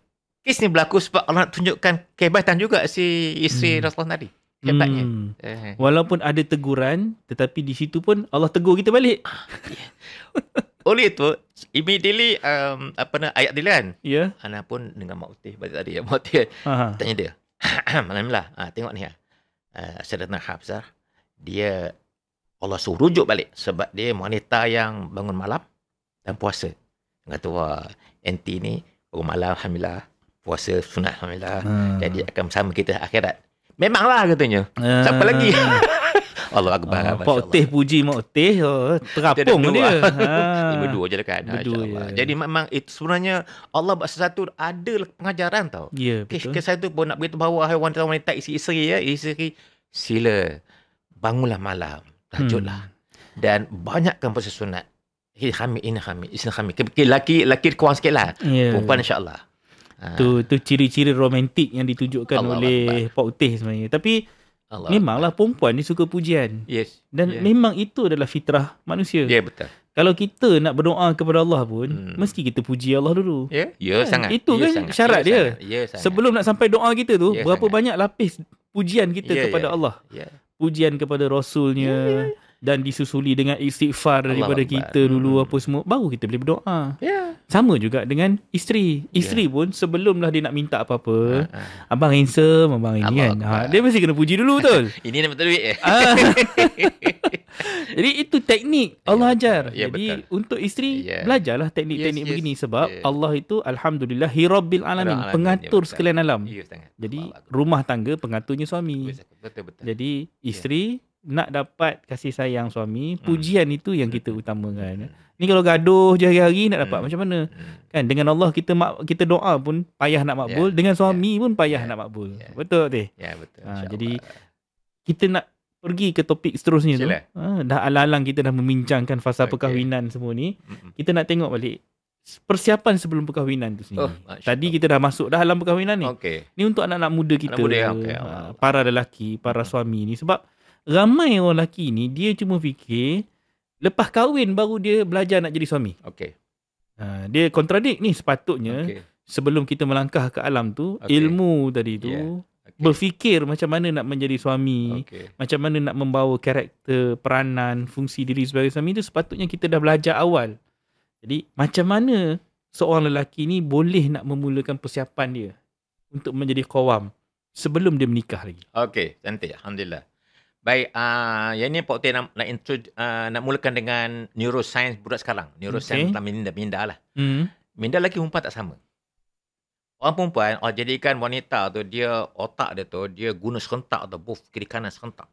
[SPEAKER 1] kes ni berlaku sebab Allah nak tunjukkan kehebatan juga si isteri Rasulullah tadi. Hebatnya.
[SPEAKER 2] Walaupun ada teguran, tetapi di situ pun Allah tegur kita balik.
[SPEAKER 1] Oleh itu immediately ayat dia kan. Ana pun dengan Mak Utih balik tadi. Mak Utih tanya dia. Alhamdulillah. Tengok ni Sayyidatina Hafsah, dia Allah suruh rujuk balik sebab dia wanita yang bangun malam dan puasa. Kata, wah, anti ni bangun malam, alhamdulillah, puasa sunat, alhamdulillah. Jadi akan bersama kita akhirat. Memanglah katanya. Siapa lagi? Allah Akbar.
[SPEAKER 2] Pak Utih puji Mak Utih, terapung dia.
[SPEAKER 1] Dia berdua je kan. Jadi memang itu sebenarnya Allah sesuatu ada pengajaran tau.
[SPEAKER 2] Betul.
[SPEAKER 1] Kes itu pun nak beritahu bahawa wanita-wanita isteri sila bangunlah malam. Tahajudlah. Dan banyakkan puasa sunat. Khamil, isteri khamil. Laki kurang sikit lah. Perempuan insyaAllah.
[SPEAKER 2] Tu ciri-ciri romantik yang ditunjukkan oleh Pak Utih sebenarnya. Tapi memanglah perempuan ni suka pujian. Dan memang itu adalah fitrah manusia.
[SPEAKER 1] Betul.
[SPEAKER 2] Kalau kita nak berdoa kepada Allah pun, mesti kita puji Allah dulu.
[SPEAKER 1] Sangat.
[SPEAKER 2] Itu kan syarat dia. Sebelum nak sampai doa kita tu, berapa
[SPEAKER 1] sangat.
[SPEAKER 2] banyak lapis pujian kita kepada Allah. Pujian kepada Rasulnya, dan disusuli dengan istighfar daripada kita dulu, apa semua, baru kita boleh berdoa. Sama juga dengan isteri. Isteri pun sebelumlah dia nak minta apa-apa, abang handsome, abang ini kan, dia mesti kena puji dulu, betul?
[SPEAKER 1] Ini nak betul duit.
[SPEAKER 2] Jadi itu teknik Allah ajar.
[SPEAKER 1] betul.
[SPEAKER 2] Jadi untuk isteri, belajarlah teknik-teknik begini. Sebab Allah itu alhamdulillah Rabbil Alamin, pengatur sekalian alam. Jadi rumah tangga pengaturnya suami.
[SPEAKER 1] Betul.
[SPEAKER 2] Jadi isteri nak dapat kasih sayang suami, pujian itu yang kita utamakan. Ni kalau gaduh je hari-hari nak dapat macam mana? Kan dengan Allah kita doa pun payah nak makbul, dengan suami pun payah nak makbul. Betul tak?
[SPEAKER 1] Betul.
[SPEAKER 2] Jadi kita nak pergi ke topik seterusnya tu. Dah alang-alang kita dah membincangkan fasa perkahwinan semua ni. Kita nak tengok balik persiapan sebelum perkahwinan tu sendiri. Tadi kita dah masuk dah alam perkahwinan ni. Ni untuk anak-anak muda kita, para lelaki, para suami ni. Sebab ramai orang lelaki ni, dia cuma fikir lepas kahwin baru dia belajar nak jadi suami. Dia kontradik ni. Sepatutnya sebelum kita melangkah ke alam tu, ilmu tadi tu, berfikir macam mana nak menjadi suami, macam mana nak membawa karakter, peranan, fungsi diri sebagai suami tu, sepatutnya kita dah belajar awal. Jadi macam mana seorang lelaki ni boleh nak memulakan persiapan dia untuk menjadi qawam sebelum dia menikah lagi.
[SPEAKER 1] Cantik. Alhamdulillah. Baik, yang ni Pak Utih nak mulakan dengan neuroscience budak sekarang. Neuroscience tentang minda lah. Minda lelaki perempuan tak sama. Orang perempuan, jadikan wanita tu, dia otak dia tu, dia guna serentak tu, both kiri kanan serentak.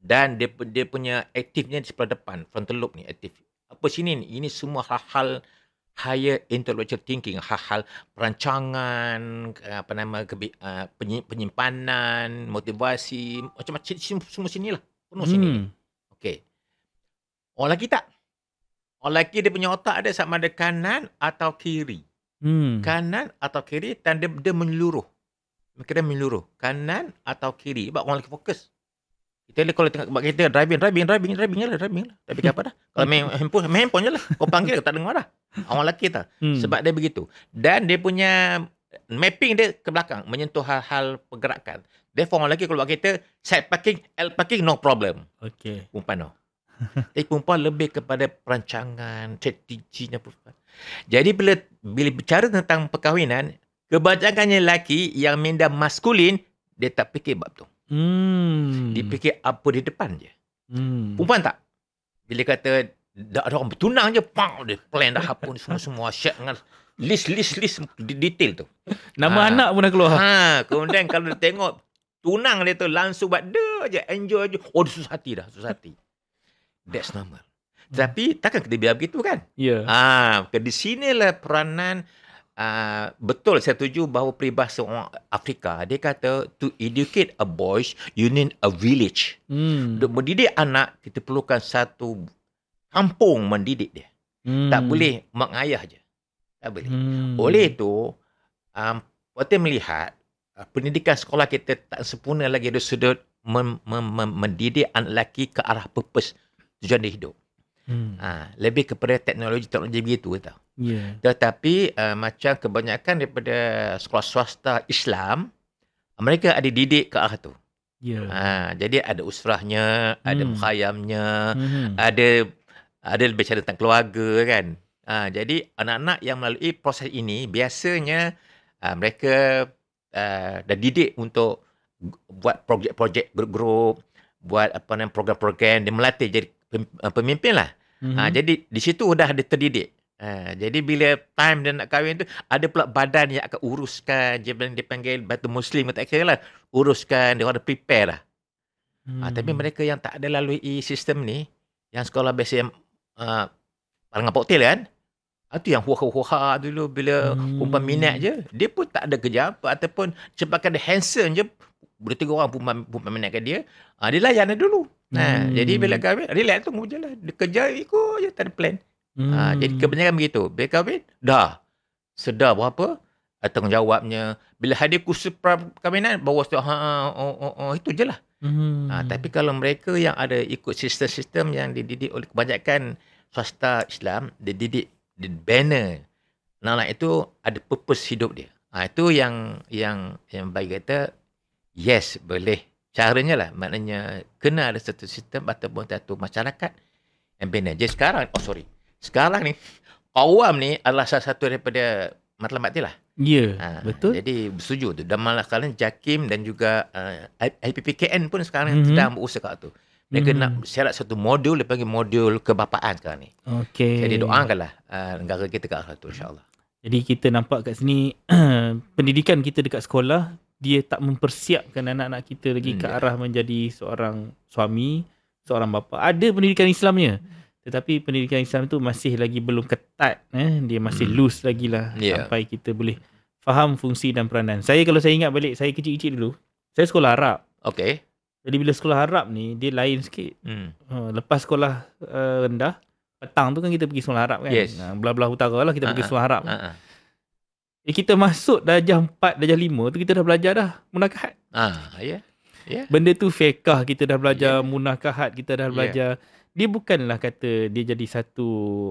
[SPEAKER 1] Dan dia punya aktifnya di sebelah depan, frontal lobe ni aktif. Apa sini ni? Ini semua hal-hal higher intellectual thinking, hal-hal perancangan, penyimpanan, motivasi, macam-macam semua sinilah. Penuh sini. Orang lelaki tak. Orang lelaki dia punya otak ada sama ada kanan atau kiri. Kanan atau kiri, dan dia menyeluruh. Dia menyeluruh. Kanan atau kiri. Sebab orang lelaki fokus. Kita kalau tengok kita driving lah. Tapi apa dah? Kalau main handphone je lah. Kau panggil tak dengar dah. Orang lelaki tak. Sebab dia begitu. Dan dia punya mapping dia ke belakang, menyentuh hal-hal pergerakan. Therefore orang lelaki kalau buat kereta, side parking, L parking, no problem. Perempuan no. Tapi perempuan lebih kepada perancangan, strateginya perempuan. Jadi bila bicara tentang perkahwinan, kebanyakannya lelaki yang minda maskulin, dia tak fikir bab tu. Dia fikir apa di depan je. Perempuan tak. Bila kata Dah ada orang bertunang je, dia plan dah apa ni semua syak dengan list detail tu.
[SPEAKER 2] Nama anak pun dah keluar.
[SPEAKER 1] Kemudian kalau dia tengok tunang dia tu langsung buat dia je, enjoy je. Oh, dia susah hati. That's normal. Tapi takkan kita biar begitu kan?
[SPEAKER 2] Ya.
[SPEAKER 1] Di sinilah peranan betul saya setuju bahawa peribahasa orang Afrika, dia kata to educate a boy you need a village. Untuk mendidik anak kita perlukan satu kampung mendidik dia. Tak boleh mak ayah je. Tak boleh. Oleh itu kita melihat pendidikan sekolah kita tak sempurna lagi dari sudut mendidik anak lelaki ke arah purpose tujuan dia hidup. Lebih kepada teknologi begitu tau.
[SPEAKER 2] Yeah.
[SPEAKER 1] Tetapi macam kebanyakan daripada sekolah swasta Islam, mereka ada didik ke arah tu. Yeah. Jadi ada usrahnya, ada mukhayyamnya, ada lebih cara tentang keluarga kan. Jadi anak-anak yang melalui proses ini biasanya mereka dah didik untuk buat projek-projek grup-grup, buat program-program, dia melatih jadi pemimpin lah. Jadi di situ dah ada terdidik. Jadi bila time dia nak kahwin tu, ada pula badan yang akan uruskan, dia panggil batu muslim, tak kira lah, uruskan, dia orang dah prepare lah. Tapi mereka yang tak ada lalui sistem ni, yang sekolah biasa yang parangan poktel kan, itu yang huha-huha dulu bila perempuan minat je, dia pun tak ada kerja apa, ataupun sebabkan dia handsome je, boleh tengok orang perempuan minatkan dia, dia layan dia dulu. Jadi bila kahwin, relax tunggu je lah, dia kerja ikut je, tak ada plan. Jadi kebanyakan begitu. Bila kahwin, dah sedar berapa tanggungjawabnya. Bila hadir kursus perkahwinan, bawa itu je lah. Tapi kalau mereka yang ada ikut sistem-sistem yang dididik oleh kebanyakan swasta Islam, dididik di banner anak-anak itu ada purpose hidup dia. Itu yang bagi kata yes, boleh. Caranya lah, maknanya kena ada satu sistem ataupun satu masyarakat yang bina. Jadi sekarang ni Qawam ni adalah salah satu daripada matlamat dia lah.
[SPEAKER 2] Ya, betul.
[SPEAKER 1] Jadi bersetuju tu. Dan malah kalian JAKIM dan juga IPPKN pun sekarang sedang berusaha kat tu. Mereka nak syarat satu modul, dia panggil modul kebapaan sekarang ni.
[SPEAKER 2] Okey.
[SPEAKER 1] Jadi doakanlah negara kita ke arah tu, insyaAllah.
[SPEAKER 2] Jadi kita nampak kat sini pendidikan kita dekat sekolah, dia tak mempersiapkan anak-anak kita lagi ke arah menjadi seorang suami, seorang bapa. Ada pendidikan Islamnya, tetapi pendidikan Islam tu masih lagi belum ketat. Dia masih loose lagi lah sampai kita boleh faham fungsi dan peranan. Kalau saya ingat balik, saya kecil-kecil dulu, saya sekolah Arab.
[SPEAKER 1] Okey.
[SPEAKER 2] Jadi bila sekolah Arab ni, dia lain sikit. Lepas sekolah rendah, petang tu kan kita pergi sekolah Arab kan.
[SPEAKER 1] Yes.
[SPEAKER 2] Belah-belah utara lah kita pergi sekolah Arab. Kita masuk darjah 4, darjah 5 tu kita dah belajar dah munakahat. Benda tu fiqh, kita dah belajar munakahat, kita dah belajar. Dia bukanlah kata dia jadi satu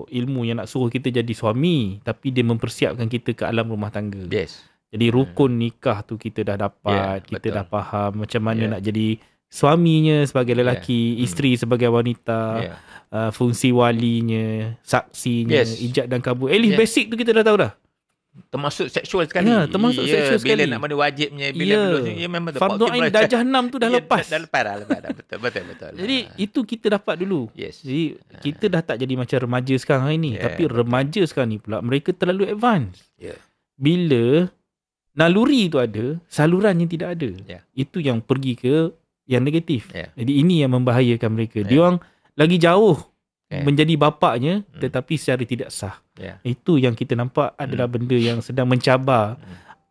[SPEAKER 2] ilmu yang nak suruh kita jadi suami, tapi dia mempersiapkan kita ke alam rumah tangga. Jadi rukun nikah tu kita dah dapat, kita dah faham macam mana nak jadi suaminya sebagai lelaki, isteri sebagai wanita, fungsi walinya, saksinya, ijab dan kabul. At least basic tu kita dah tahu dah.
[SPEAKER 1] Termasuk seksual sekali.
[SPEAKER 2] Termasuk seksual sekali.
[SPEAKER 1] Bila nak mana wajibnya, bila memang
[SPEAKER 2] fardu ain darjah 6 tu dah lepas.
[SPEAKER 1] Dah lepas dah. Betul.
[SPEAKER 2] Jadi itu kita dapat dulu. Jadi kita dah tak jadi macam remaja sekarang ni, tapi remaja sekarang ni pula mereka terlalu advance. Bila naluri tu ada, saluran yang tidak ada. Itu yang pergi ke yang negatif. Jadi ini yang membahayakan mereka. Dia orang lagi jauh menjadi bapaknya, tetapi secara tidak sah. Itu yang kita nampak adalah benda yang sedang mencabar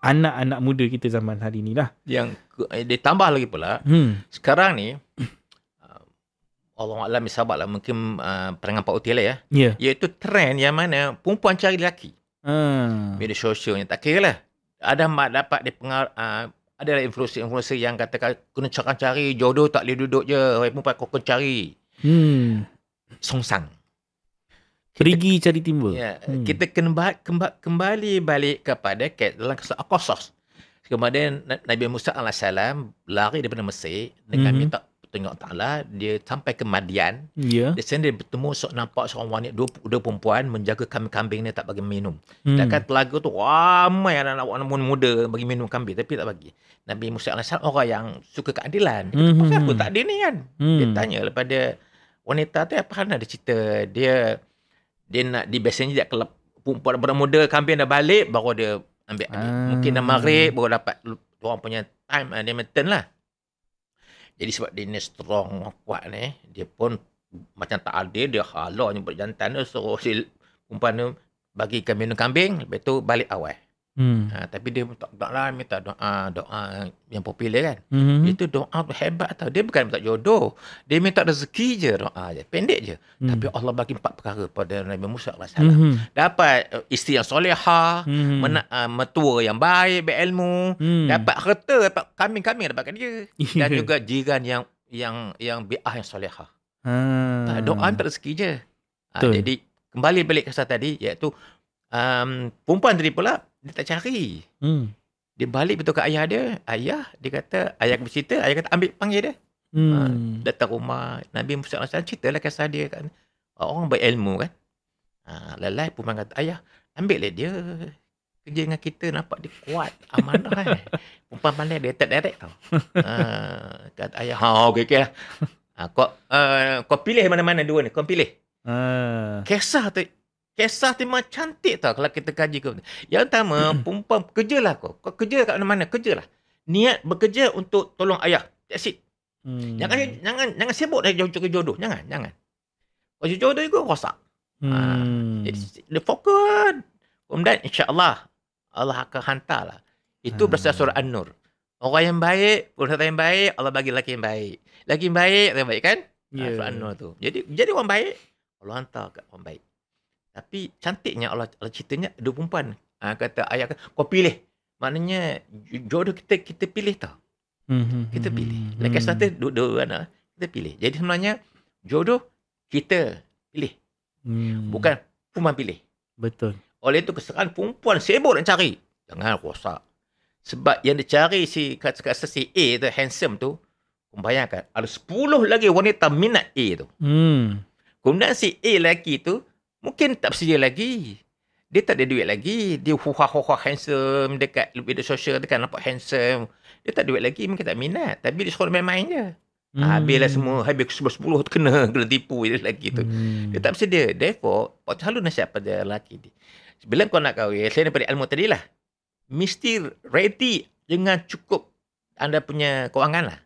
[SPEAKER 2] anak-anak muda kita zaman hari ni lah. Yang
[SPEAKER 1] ditambah lagi pula, sekarang ni Allahuakbar sahabat lah, mungkin perangan Pak Uti lah iaitu trend yang mana perempuan cari lelaki. Media sosialnya tak kira lah. Ada dapat ada influencer yang katakan kena cari jodoh, tak boleh duduk je, perempuan kau kena cari. Songsang.
[SPEAKER 2] Pergi cari timbul.
[SPEAKER 1] Kita kembali balik kepada dalam kisah Qasas. Kemudian Nabi Musa AS lari daripada Mesir dengan minta tengok Ta'ala, dia sampai ke Madian. Dia sendiri bertemu, nampak seorang wanita, dua perempuan menjaga kambing-kambing ni, tak bagi minum. Sedangkan telaga tu ramai anak-anak muda bagi minum kambing, tapi tak bagi. Nabi Musa AS orang yang suka keadilan. Dia kata, pasal apa tak ada ni kan? Dia tanya kepada wanita tu apa hal dia cerita dia nak biasanya dia kelab perempuan muda kambing dah balik baru dia ambil adik. Mungkin dah maghrib baru dapat orang punya time dia maintain lah. Jadi sebab dia ni strong kuat ni, dia pun macam tak adil, dia halau nyebut jantan tu, suruh si perempuan tu bagikan minum kambing, lepas tu balik awal. Tapi dia tak lah minta doa yang popular kan. Itu doa tu hebat tau. Dia bukan minta jodoh, dia minta rezeki je, doa je, pendek je. Tapi Allah bagi 4 perkara pada Nabi Musa AS. Dapat isteri yang solehah, mertua yang baik, berilmu, dapat harta, dapat kambing-kambing dapatkan dia, dan juga jiran yang bi'ah yang solehah. Doa minta rezeki je. Jadi kembali balik kisah tadi, iaitu perempuan tadi pula dia tak cari. Dia balik betul ke ayah dia. Dia kata, ayah bercerita, ayah kata ambil panggil dia. Datang rumah Nabi Musa AS, ceritalah kisah dia kan. Orang berilmu kan. Lelai perempuan kata, ayah ambil dia kerja dengan kita, nampak dia kuat, amanah kan. Perempuan pandai, dia tak direct tau. Kata ayah, okey lah. Kau pilih mana-mana dua ni, kau pilih. Kisah tu memang cantik tau kalau kita kaji. Yang pertama, perempuan kerjalah kau. Kau kerja kat mana-mana, kerjalah. Niat bekerja untuk tolong ayah. That's it. Jangan sibuk dah cari jodoh. Jangan. Kalau jodoh itu rosak. Jadi dia fokus. Kemudian insya-Allah Allah akan hantarlah. Itu berasal surah An-Nur. Orang yang baik, orang yang baik, Allah bagi lelaki yang baik. Lelaki yang baik, orang baik kan? Surah An-Nur tu. Jadi orang baik, Allah hantar kat orang baik. Tapi cantiknya Allah ceritanya ada perempuan. Kata ayah, kau pilih. Maknanya jodoh kita pilih tau. Kita pilih. Lagi satu dua anak kita pilih. Jadi sebenarnya jodoh kita pilih. Bukan perempuan pilih.
[SPEAKER 2] Betul.
[SPEAKER 1] Oleh itu kesekarang perempuan sibuk nak cari. Jangan rosak. Sebab yang dicari si A tu, handsome tu, bayangkan ada 10 lagi wanita minat A tu. Kemudian si A lelaki tu mungkin tak bersedia lagi. Dia tak ada duit lagi. Dia huha-huha handsome dekat media sosial, dekat nampak handsome. Dia tak ada duit lagi, mungkin tak minat. Tapi dia suruh main-main je. Habislah semua. Habis 10 kena tipu dia lelaki tu. Dia tak bersedia. Therefore, selalu nasihat pada lelaki dia. Bila kau nak kahwin, selain daripada ilmu tadi lah, mesti ready dengan cukup anda punya kewangan lah.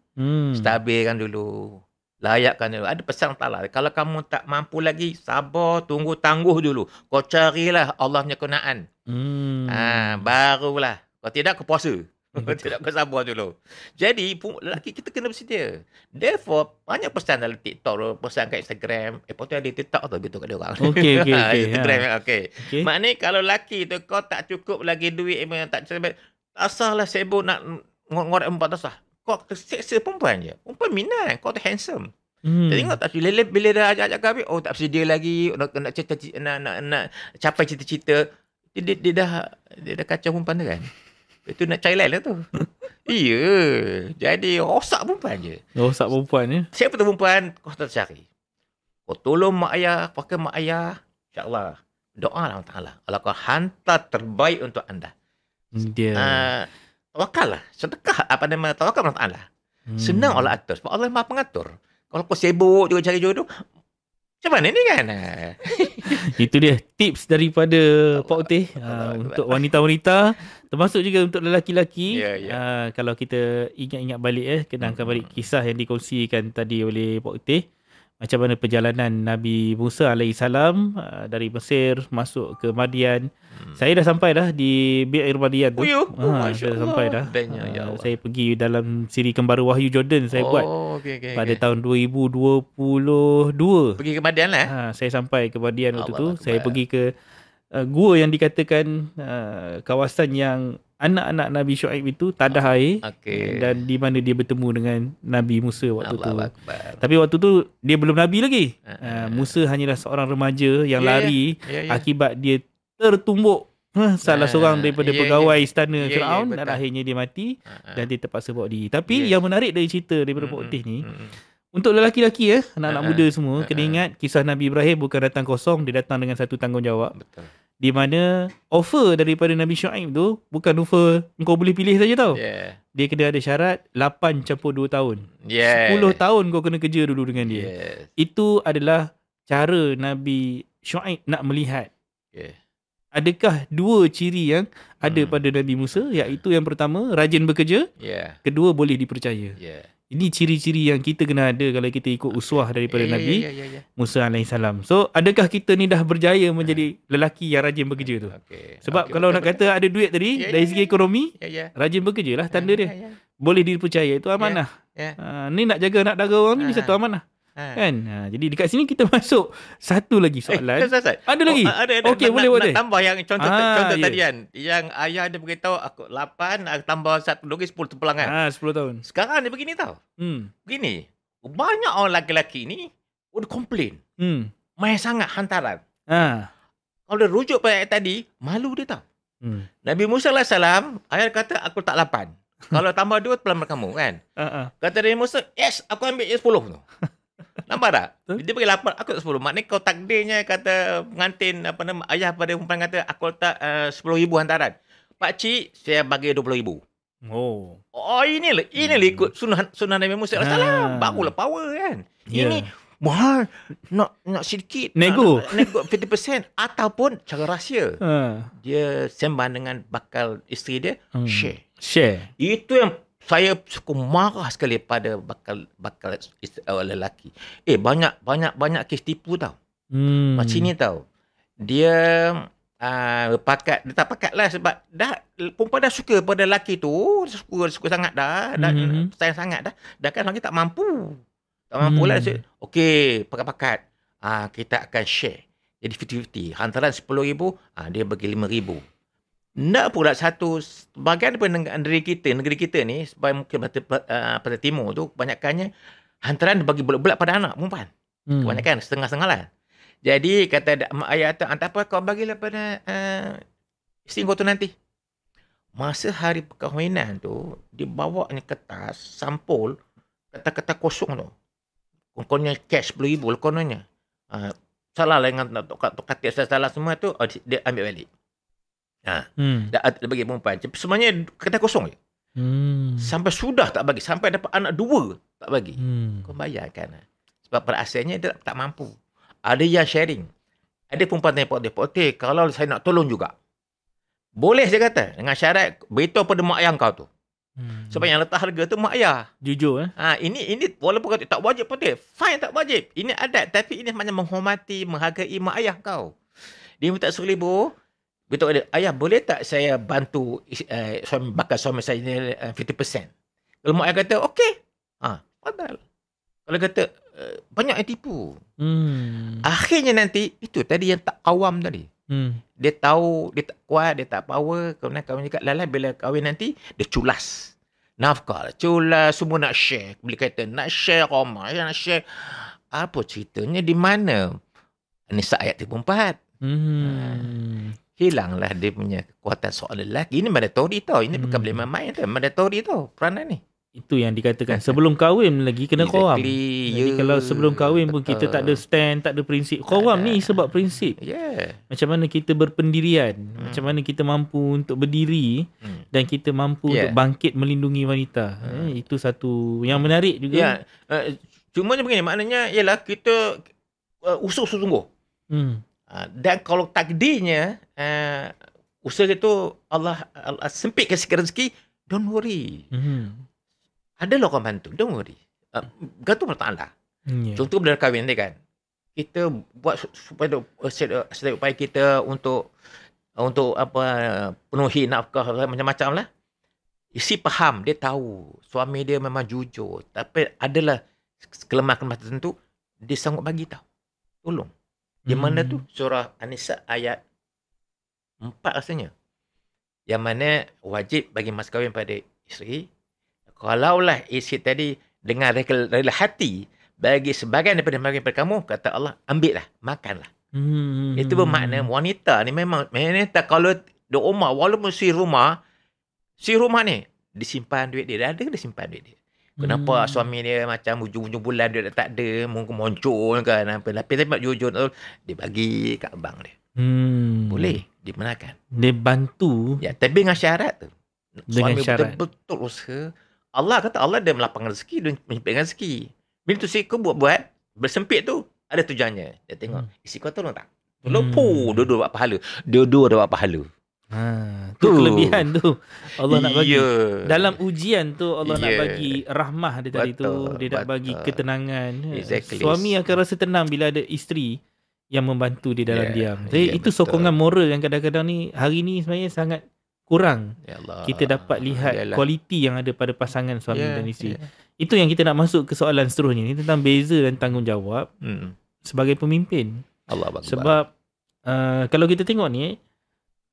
[SPEAKER 1] Stabilkan dulu. Layakkan dulu. Ada pesan Allah. Kalau kamu tak mampu lagi, sabar, tangguh dulu. Kau carilah Allah punya kenaan. Barulah. Kalau tidak, kau puasa. Kalau tidak, kau sabar dulu. Jadi, lelaki kita kena bersedia. Therefore, banyak pesan dalam TikTok, pesan kat Instagram. Lepas tu ada TikTok tu, betul kat dia orang.
[SPEAKER 2] Okay.
[SPEAKER 1] Instagram, okay. Maknanya, kalau lelaki tu, kau tak cukup lagi duit, tak asahlah sibuk nak ngorek empat tasah. Kau seksa perempuan je. Perempuan minat. Kau tu handsome. Tengok tak bila dah ajak kahwin, tak bersedia lagi, nak capai cita-cita. Dia dah kacau perempuan tu kan. Itu nak cari lain lah tu. Iya. Jadi rosak perempuan je.
[SPEAKER 2] Rosak perempuan ya.
[SPEAKER 1] Siapa tu perempuan, kau tak cari. Kau tolong mak ayah, pakai mak ayah. InsyaAllah. Doa lah Allah Ta'ala. Allah kau hantar terbaik untuk anda. Tawakal lah. Sedekah apa nama tawakal Allah Ta'ala. Senang Allah atur. Sebab Allah Maha Pengatur. Kalau kau sibuk juga cari jodoh, macam mana ni kan?
[SPEAKER 2] Itu dia tips daripada Pak Oteh untuk wanita-wanita, termasuk juga untuk lelaki-lelaki. Kalau kita ingat-ingat balik, kenangkan balik kisah yang dikongsikan tadi oleh Pak Oteh. Macam mana perjalanan Nabi Musa AS dari Mesir masuk ke Madian. Saya dah sampai dah di Bi'ir Madian tu. Saya dah sampai dah. Saya pergi dalam siri Kembara Wahyu Jordan saya buat pada tahun 2022.
[SPEAKER 1] Pergi ke Madian lah.
[SPEAKER 2] Saya sampai ke Madian waktu tu. Saya pergi ke gua yang dikatakan kawasan yang anak-anak Nabi Syuaib itu tadah air, dan di mana dia bertemu dengan Nabi Musa waktu tu. Tapi waktu tu dia belum Nabi lagi. Musa hanyalah seorang remaja yang lari akibat dia tertumbuk salah seorang daripada pegawai istana Firaun, dan akhirnya dia mati dan dia terpaksa bawa diri. Tapi yang menarik dari cerita daripada Pak Oteh ni, untuk lelaki-lelaki anak-anak muda semua, kena ingat kisah Nabi Ibrahim bukan datang kosong, dia datang dengan satu tanggungjawab. di mana offer daripada Nabi Syuaib tu bukan offer kau boleh pilih saja tau. Dia kena ada syarat 8-2 tahun. 10 tahun kau kena kerja dulu dengan dia. Itu adalah cara Nabi Syuaib nak melihat. Adakah dua ciri yang ada pada Nabi Musa, iaitu yang pertama rajin bekerja, kedua boleh dipercaya. Ini ciri-ciri yang kita kena ada kalau kita ikut uswah daripada Nabi Musa AS. So, adakah kita ni dah berjaya menjadi lelaki yang rajin bekerja tu? Sebab kalau nak kata ada duit tadi, dari segi ekonomi, rajin bekerja lah tanda dia. Boleh dipercaya, itu amanah. Ni nak jaga anak dara orang ni satu amanah. Kan? Jadi dekat sini kita masuk satu lagi soalan. Ada lagi? Okey, boleh.
[SPEAKER 1] Nak tambah yang contoh tadi kan. Yang ayah dia beritahu aku 8, tambah 1 lagi 10 terpulangan.
[SPEAKER 2] 10 tahun.
[SPEAKER 1] Sekarang dia begini tau. Begini. Banyak orang lelaki ni udah komplain. Main sangat hantaran. Kalau dia rujuk pada ayat tadi, malu dia tau. Nabi Musa AS, ayat kata aku tak 8. Kalau tambah 2 pelan kamu kan. Kata Nabi Musa, yes, aku ambil 10 tu. Nampak tak? Dia bagi 8, aku tak 10. Maknanya kau takdirnya kata pengantin ayah pada perempuan kata aku letak 10,000 hantaran. Pakcik, saya bagi 20,000. Inilah ikut sunnah Nabi Musa AS. Barulah power kan. Ini mahal, nak sedikit.
[SPEAKER 2] Nego
[SPEAKER 1] 50% ataupun cara rahsia. Dia sembang dengan bakal isteri dia, share. Itu yang saya cukup marah sekali pada bakal lelaki. Banyak kes tipu tau. Macam ni tau. Dia dia tak pakat lah sebab perempuan dah suka pada lelaki tu, suka sangat dah, sayang sangat dah. Dan kan lagi tak mampu. Tak mampu lah. Okey, pakat-pakat. Kita akan share. Jadi 50-50. Hantaran 10,000, dia bagi 5,000. Tak pula satu bahagian daripada negeri kita ni, sebab mungkin pada timur tu, kebanyakannya hantaran bagi bulat-bulat pada anak perempuan. Kebanyakan, setengah-setengah lah. Jadi, kata mak ayah tu, tak apa, kau bagilah pada isteri kau tu nanti. Masa hari perkahwinan tu, dia bawa ni kertas, sampul, kata-kata kosong tu. Kononnya cash 10,000, kononnya. Salah lah dengan kata salah semua tu, dia ambil balik. Dia bagi perempuan. Sebenarnya kertas kosong je. Sampai sudah tak bagi. Sampai dapat anak 2 tak bagi. Kau bayarkan. Sebab pada asalnya dia tak mampu. Ada yang sharing. Ada perempuan tanya dia, okey, kalau saya nak tolong juga. Boleh saya kata. Dengan syarat, beritahu pada mak ayah kau tu. Sebab yang letak harga tu mak ayah.
[SPEAKER 2] Jujur.
[SPEAKER 1] Ini walaupun kata tak wajib pun dia. Fine, tak wajib. Ini adat. Tapi ini macam menghormati, menghargai mak ayah kau. Dia minta 10,000. Beritahu dia, ayah boleh tak saya bantu suami saya ni 50%? Kalau mak ayah kata, okey. Padahal. Kalau kata, banyak yang tipu. Akhirnya nanti, itu tadi yang tak kawam tadi. Dia tahu, dia tak kuat, dia tak power. Kemudian kahwin cakap, bila kahwin nanti, dia culas. Nafkah, culas, semua nak share. Bila kata, nak share rumah, nak share. Apa ceritanya, di mana? Nisa ayat 34. Hilanglah dia punya kekuatan seorang lelaki. Ini mandatory tau. Ini bukan boleh main-main tau. Mandatory tau peranan ni.
[SPEAKER 2] Itu yang dikatakan. Sebelum kahwin lagi kena qawam. Jadi kalau sebelum kahwin pun kita tak ada stand, tak ada prinsip. Qawam ni sebab prinsip. Macam mana kita berpendirian. Macam mana kita mampu untuk berdiri. Dan kita mampu untuk bangkit melindungi wanita. Itu satu yang menarik juga.
[SPEAKER 1] Cuma begini. Maknanya ialah kita usaha sungguh. Dan kalau takdirnya usaha itu Allah sempitkan sikit rezeki, don't worry. Adalah orang bantu, don't worry. Gantung pada Allah. Contoh bila kahwin ni kan, kita buat supaya sedaya upaya kita untuk penuhi nafkah macam-macam lah. Isi faham, dia tahu suami dia memang jujur, tapi adalah kelemahan-kelemahan tertentu, dia sanggup bagi tahu, tolong. Di mana tu? Surah An-Nisa ayat 4 rasanya. Yang mana wajib bagi mas kahwin pada isteri. Kalaulah isteri tadi dengan rela hati bagi sebahagian daripada makan pada kamu, kata Allah, ambillah, makanlah. Itu bermakna wanita ni memang kalau di rumah, walaupun si rumah ni disimpan duit dia. Dia simpan duit dia. Kenapa suami dia macam hujung-hujung bulan dia tak ada, mungkin moncol kan apa. Tapi jujur dia bagi kat abang dia. Boleh dibenarkan.
[SPEAKER 2] Dia bantu.
[SPEAKER 1] Ya, tapi dengan syarat tu.
[SPEAKER 2] Dengan
[SPEAKER 1] Suami
[SPEAKER 2] syarat.
[SPEAKER 1] betul-betul usaha. Allah kata Allah dia melapangkan rezeki, dia menyempitkan rezeki. Bila tu kau buat bersempit tu, ada tujuannya. Dia tengok, isi kau tolong tak? Tolong, dua-dua dapat pahala. Dua-dua dapat pahala.
[SPEAKER 2] Tu kelebihan tu Allah nak bagi. Dalam ujian tu Allah nak
[SPEAKER 1] Yeah.
[SPEAKER 2] bagi rahmah dia tadi tu. Dia nak bagi ketenangan.
[SPEAKER 1] Exactly.
[SPEAKER 2] Suami akan rasa tenang bila ada isteri yang membantu dia dalam diam. Jadi itu
[SPEAKER 1] betul.
[SPEAKER 2] sokongan moral yang kadang-kadang ni hari ni sebenarnya sangat kurang.
[SPEAKER 1] Ya Allah.
[SPEAKER 2] Kita dapat lihat kualiti yang ada pada pasangan suami dan isteri. Itu yang kita nak masuk ke soalan seterusnya ni, tentang beza dan tanggungjawab sebagai pemimpin.
[SPEAKER 1] Allah Akbar.
[SPEAKER 2] Sebab kalau kita tengok ni,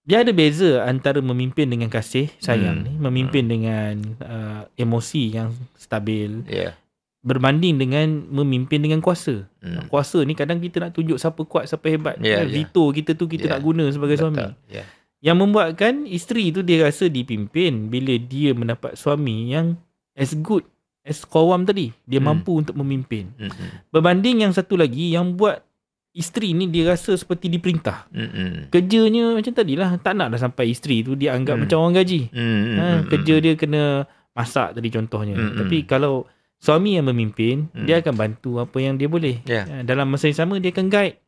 [SPEAKER 2] dia ada beza antara memimpin dengan kasih sayang ni, memimpin dengan emosi yang stabil, berbanding dengan memimpin dengan kuasa. Kuasa ni kadang kita nak tunjuk siapa kuat, siapa hebat. Veto kita tu kita nak guna sebagai suami. Yang membuatkan isteri tu dia rasa dipimpin bila dia mendapat suami yang as good as Qawam tadi. Dia mampu untuk memimpin. Berbanding yang satu lagi yang buat isteri ni dia rasa seperti diperintah. Kerjanya macam tadilah, tak nak dah sampai isteri tu dia anggap macam orang gaji. Kerja dia kena masak tadi contohnya. Tapi kalau suami yang memimpin, dia akan bantu apa yang dia boleh. Dalam masa yang sama dia akan guide.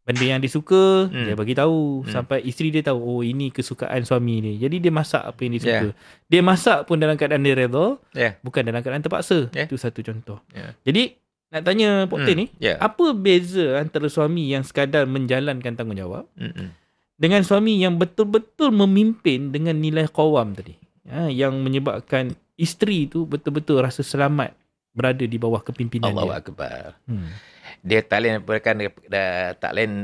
[SPEAKER 2] Benda yang dia suka, dia bagi tahu sampai isteri dia tahu, oh ini kesukaan suami ni. Jadi dia masak apa yang dia suka. Dia masak pun dalam keadaan dia redha, bukan dalam keadaan terpaksa. Itu satu contoh. Jadi nak tanya Pok Tin ni, apa beza antara suami yang sekadar menjalankan tanggungjawab dengan suami yang betul-betul memimpin dengan nilai qawam tadi, yang menyebabkan isteri tu betul-betul rasa selamat berada di bawah kepimpinan
[SPEAKER 1] Allahu Akbar. Dia tak lain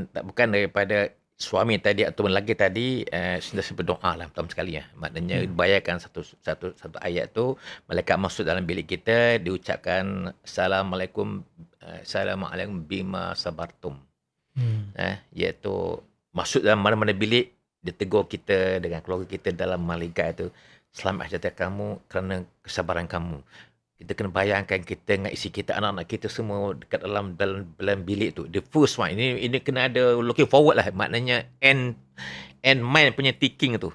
[SPEAKER 1] bukan daripada suami tadi ataupun lagi tadi sentiasa berdoa lah pertama sekali maknanya bayangkan satu ayat tu, malaikat masuk dalam bilik kita diucapkan assalamualaikum bima sabartum. Iaitu masuk dalam mana-mana bilik dia tegur kita dengan keluarga kita dalam malaikat itu, selamat sejahtera kamu kerana kesabaran kamu. Kita kena bayangkan kita dengan isi kita, anak-anak kita semua dekat dalam bilik tu. The first one. Ini kena ada looking forward lah. Maknanya end mind punya thinking tu.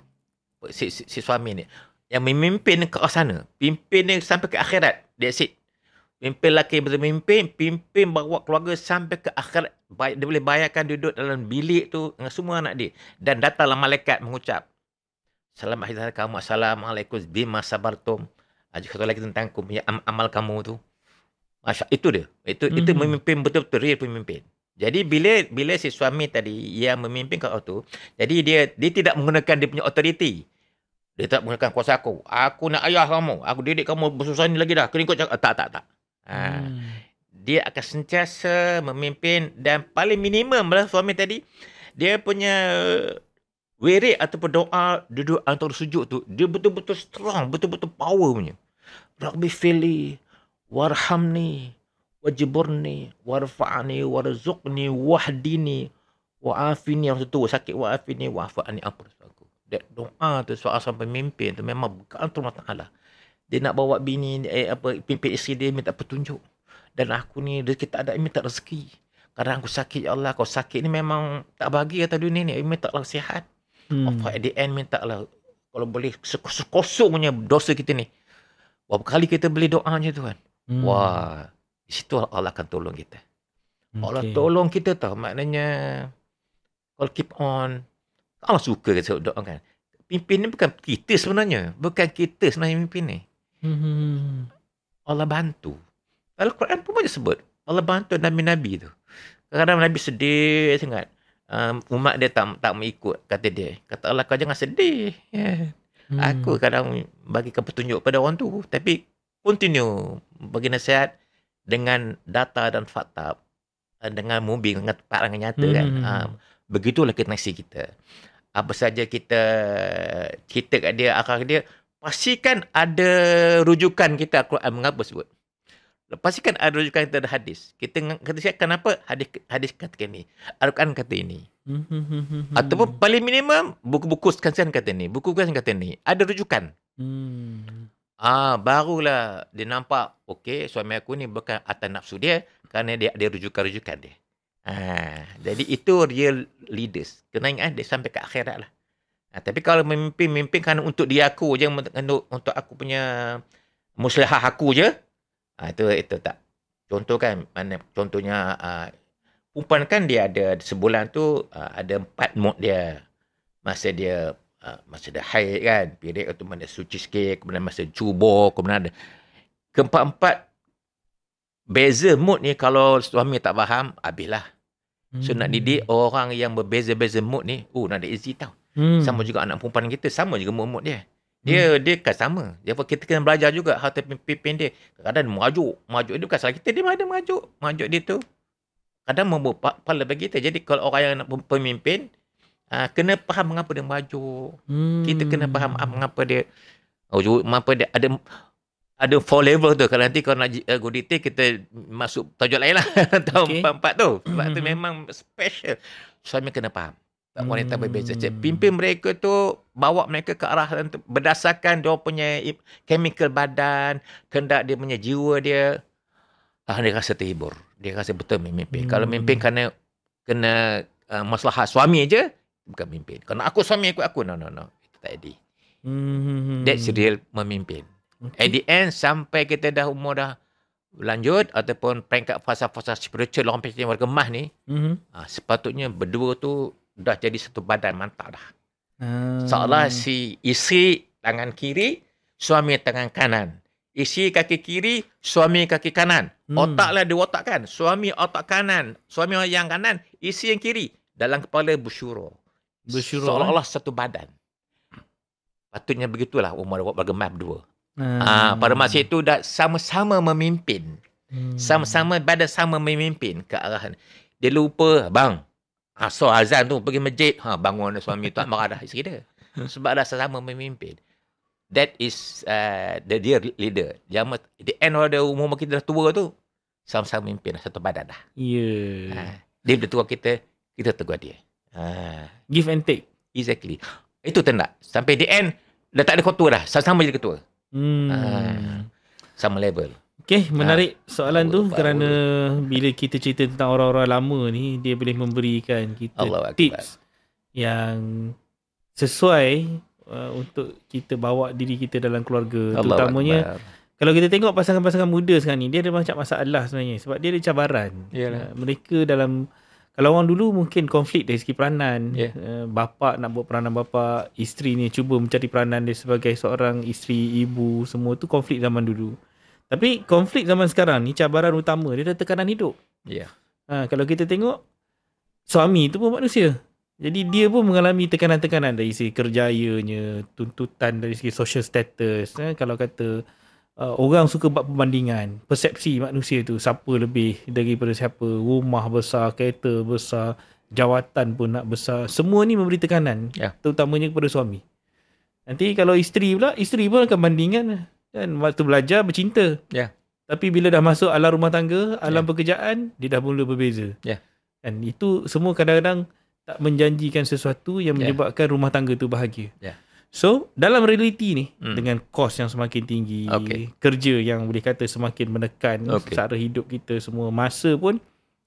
[SPEAKER 1] Si suami ni. Yang memimpin ke arah sana. Pimpin dia sampai ke akhirat. That's it. Pimpin lelaki betul pimpin bawa keluarga sampai ke akhirat. Dia boleh bayangkan duduk dalam bilik tu dengan semua anak dia. Dan datanglah malaikat mengucap, selamat hari kamu. Assalamualaikum bima sabartum. Satu lagi tentang amal kamu tu. Itu dia. Itu memimpin betul-betul real pemimpin. Jadi bila si suami tadi yang memimpin kau tu, jadi dia tidak menggunakan dia punya authority. Dia tak menggunakan kuasa aku. Aku nak ayah kamu. Aku didik kamu bersusah ni lagi dah. Kena ikut cakap. Tak. Dia akan sentiasa memimpin dan paling minimum lah suami tadi, dia punya wirid ataupun doa duduk antara sujud tu, dia betul-betul strong, betul-betul power punya. Rabbi fili warhamni wajburni warfa'ni warzuqni wahdini wa'afini, yang tu sakit wa'afini wa'afani apa aku. Doa tu soal sampai pemimpin tu memang bukan Allah Taala. Dia nak bawa bini pimpin isteri dia minta petunjuk. Dan aku ni rezeki tak ada, minta rezeki. Kadang aku sakit, ya Allah, kau sakit ni memang tak bagi atas dunia ni, minta Allah sihat. At the end minta Allah kalau boleh sekosongnya dosa kita ni. Berapa kali kita boleh doa macam tu kan. Wah, di situ Allah akan tolong kita. Allah tolong kita tau. Maknanya kalau keep on, Allah suka kita doa kan. Pimpin ni bukan kita sebenarnya. Bukan kita sebenarnya pimpin ni. Allah bantu. Dalam Quran pun banyak sebut Allah bantu Nabi-Nabi tu. Kadang-kadang Nabi sedih sangat. Umat dia tak mengikut kata dia. Kata Allah, kau jangan sedih. Aku kadang bagikan petunjuk pada orang tu. Tapi continue bagi nasihat dengan data dan fakta. Dengan moving, dengan perangan nyata kan. Begitulah koneksi kita. Apa saja kita cerita kat dia, akal dia, pastikan ada rujukan kita Al-Quran. Mengapa sebut? Pastikan ada rujukan kita ada hadis. Kita siap kenapa hadis katakan ni, Al-Quran kata ini. Ataupun paling minimum buku-buku sekian kata ni, buku-buku kata ni, ada rujukan. Barulah dia nampak, okey, suami aku ni bukan atas nafsu dia, kerana dia ada rujukan-rujukan dia. Jadi itu real leaders. Kena ingat dia sampai ke akhirat lah. Tapi kalau memimpin kan untuk dia aku je, untuk aku punya maslahah aku je, itu tak. Contoh kan, contohnya perempuan kan dia ada sebulan tu ada 4 mood dia. Masa dia haid kan, period tu mana suci sikit, kemudian masa cuba, kemudian ada keempat-empat beza mood ni. Kalau suami tak faham, habislah. So nak didik orang yang berbeza-beza mood ni, nak ada easy tau. Sama juga anak perempuan kita, sama juga mood dia. Dia kan sama. Jadi kita kena belajar juga how to pimpin dia. Kadang-kadang merajuk dia bukan salah kita, dia ada merajuk dia tu. Kadang membawa pala bagi kita. Jadi kalau orang yang nak pemimpin, kena faham mengapa dia merajuk. Kita kena faham mengapa dia ada 4 level tu. Kalau nanti nak go detail, kita masuk tajuk lain lah. Tahun 4 tu. Sebab tu memang special. Suami kena faham. Wanita berbeza. Pimpin mereka tu, bawa mereka ke arah berdasarkan dia punya chemical badan, kendak dia punya jiwa dia. Dia rasa terhibur. Dia rasa betul memimpin. Kalau memimpin kena maslahat suami je, bukan memimpin. Kalau aku suami aku. No. Itu tak ada. That's real memimpin. At the end, sampai kita dah umur dah lanjut, ataupun peringkat fasa-fasa spiritual orang percaya berkemah ni, sepatutnya berdua tu dah jadi satu badan, mantap dah. Seolah si isteri tangan kiri, suami tangan kanan. Isteri kaki kiri, suami kaki kanan. Otaklah dia otak kan. Suami otak kanan, suami yang kanan, isteri yang kiri. Dalam kepala bersyuruh. Seolah-olah satu badan. Patutnya begitulah umur berkemah berdua. Pada masa itu dah sama-sama memimpin. Sama-sama badan sama memimpin ke arah. Dia lupa, bang. So azan tu pergi masjid, bangun suami tu marah dah isteri dia. Sebab dah sama memimpin. That is the dear leader. The end of the umur kita dah tua tu, sama-sama memimpin satu badan dah. Dia dah tua kita tegur dia.
[SPEAKER 2] Give and take.
[SPEAKER 1] Exactly. Itu tendak. Sampai the end dah tak ada ketua dah. Sama-sama jadi ketua. Sama level.
[SPEAKER 2] Okay, menarik soalan tu kerana bila kita cerita tentang orang-orang lama ni, dia boleh memberikan kita tips yang sesuai untuk kita bawa diri kita dalam keluarga. Terutamanya kalau kita tengok pasangan-pasangan muda sekarang ni, dia ada macam masalah sebenarnya sebab dia ada cabaran. Mereka dalam, kalau orang dulu mungkin konflik dari segi peranan. Bapa nak buat peranan bapa, isteri ni cuba mencari peranan dia sebagai seorang isteri, ibu, semua tu konflik zaman dulu. Tapi konflik zaman sekarang ni, cabaran utama dia adalah tekanan hidup. Kalau kita tengok, suami tu pun manusia. Jadi dia pun mengalami tekanan-tekanan dari segi kerjayanya, tuntutan dari segi social status. Kalau kata orang suka buat perbandingan, persepsi manusia tu, siapa lebih daripada siapa, rumah besar, kereta besar, jawatan pun nak besar. Semua ni memberi tekanan, terutamanya kepada suami. Nanti kalau isteri pula, isteri pun akan bandingkan. Kan waktu belajar bercinta. Tapi bila dah masuk alam rumah tangga, alam pekerjaan, dia dah mula berbeza. Dan itu semua kadang-kadang tak menjanjikan sesuatu yang menyebabkan rumah tangga tu bahagia. So, dalam realiti ni, dengan kos yang semakin tinggi, kerja yang boleh kata semakin menekan sara hidup kita semua, masa pun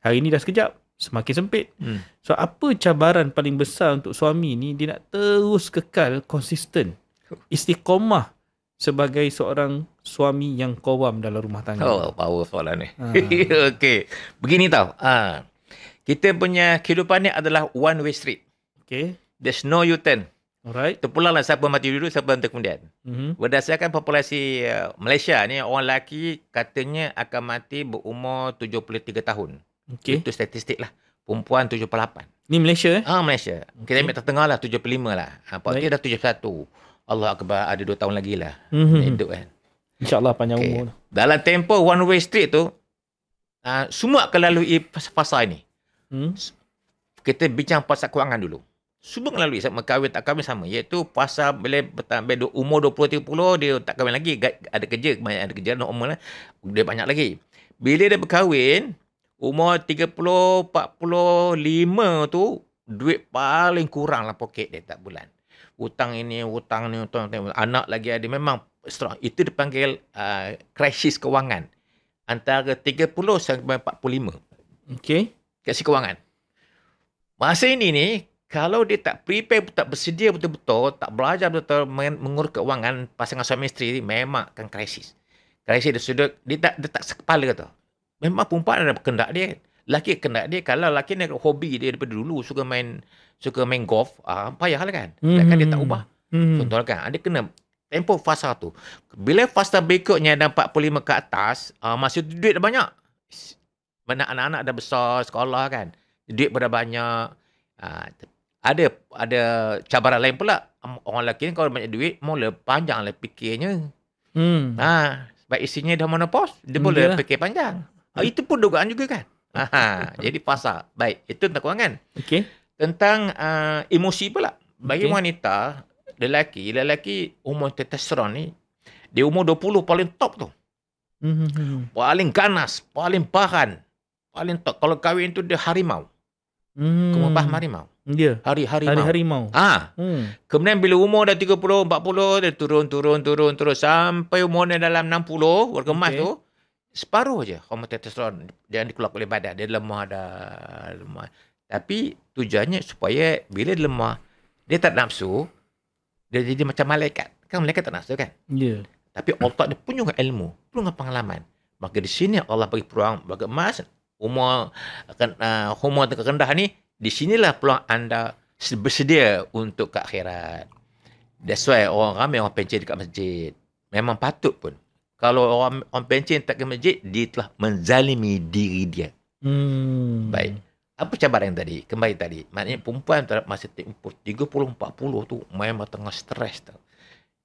[SPEAKER 2] hari ni dah sekejap, semakin sempit. So, apa cabaran paling besar untuk suami ni, dia nak terus kekal konsisten, istiqomah sebagai seorang suami yang qawam dalam rumah tangga?
[SPEAKER 1] Power soalan ni. Okay. Begini tau. Kita punya kehidupan ni adalah one way street. There's no U-turn.
[SPEAKER 2] Alright.
[SPEAKER 1] Terpulanglah siapa mati dulu, siapa nanti kemudian. Berdasarkan populasi Malaysia ni, orang lelaki katanya akan mati berumur 73 tahun. Itu statistik lah. Perempuan 78.
[SPEAKER 2] Ni Malaysia
[SPEAKER 1] Malaysia. Kita ambil tengah lah, 75 lah. Pak dia dah 71. Allah Akbar, ada 2 tahun lagi lah. Hidup kan.
[SPEAKER 2] InsyaAllah panjang umur.
[SPEAKER 1] Dalam tempoh one way street tu, semua akan lalui fasa ini. Kita bincang pasal kewangan dulu. Semua akan lalui, sama kahwin tak kahwin sama. Iaitu pasal bila umur 20-30, dia tak kahwin lagi. Ada kerja, banyak ada kerja, normal lah. Dia banyak lagi. Bila dia berkahwin, umur 30-45 tu, duit paling kurang lah poket dia tak bulan. Hutang ni, hutang. Anak lagi ada. Memang strong. Itu dipanggil krisis kewangan. Antara 30 sampai 45. kat segi kewangan. Masa ini ni, kalau dia tak prepare, tak bersedia betul-betul, tak belajar betul-betul mengurus keuangan pasangan suami isteri ni, memang akan krisis. Krisis dia tak sekepala tu. Memang perempuan ada kendak dia. Laki kendak dia, kalau laki ni hobi dia daripada dulu suka main golf, payahlah kan. Takkan dia tak ubah. Contohnya kan, dia kena tempoh fasa tu. Bila fasa berikutnya dah 45 ke atas, masa tu duit dah banyak. Mana anak-anak dah besar sekolah kan. Duit dah banyak. Ada cabaran lain pula. Orang lelaki ni kalau banyak duit, mula panjang lah fikirnya. Sebab isinya dah menopause, dia boleh fikir panjang. Itu pun dugaan juga kan. Jadi fasa. Baik, itu tentang kewangan.
[SPEAKER 2] Okay.
[SPEAKER 1] Tentang emosi pula. Bagi wanita, lelaki umur testosteron ni, dia umur 20 paling top tu. Paling ganas, paling pahan, paling top. Kalau kahwin tu dia harimau. Kamu faham harimau?
[SPEAKER 2] Ya.
[SPEAKER 1] Hari
[SPEAKER 2] harimau.
[SPEAKER 1] Kemudian bila umur dah 30, 40, dia turun sampai umurnya dalam 60, berkemas tu, separuh je hormon testosteron dia dikeluarkan oleh badan. Dia lemah. Tapi tujuannya supaya bila dia lemah, dia tak nafsu, dia jadi macam malaikat. Kan malaikat tak nafsu kan?
[SPEAKER 2] Ya.
[SPEAKER 1] Tapi otak dia penuh dengan ilmu, penuh dengan pengalaman. Maka di sini Allah bagi peluang bagi emas, hormon rendah ni, di sinilah peluang anda bersedia untuk ke akhirat. That's why orang ramai orang pencen dekat masjid. Memang patut pun. Kalau orang pencen tak ke masjid, dia telah menzalimi diri dia. Baik. Apa cabaran tadi? Kembali tadi. Maknanya perempuan masa 30-40 tu memang tengah stres tau.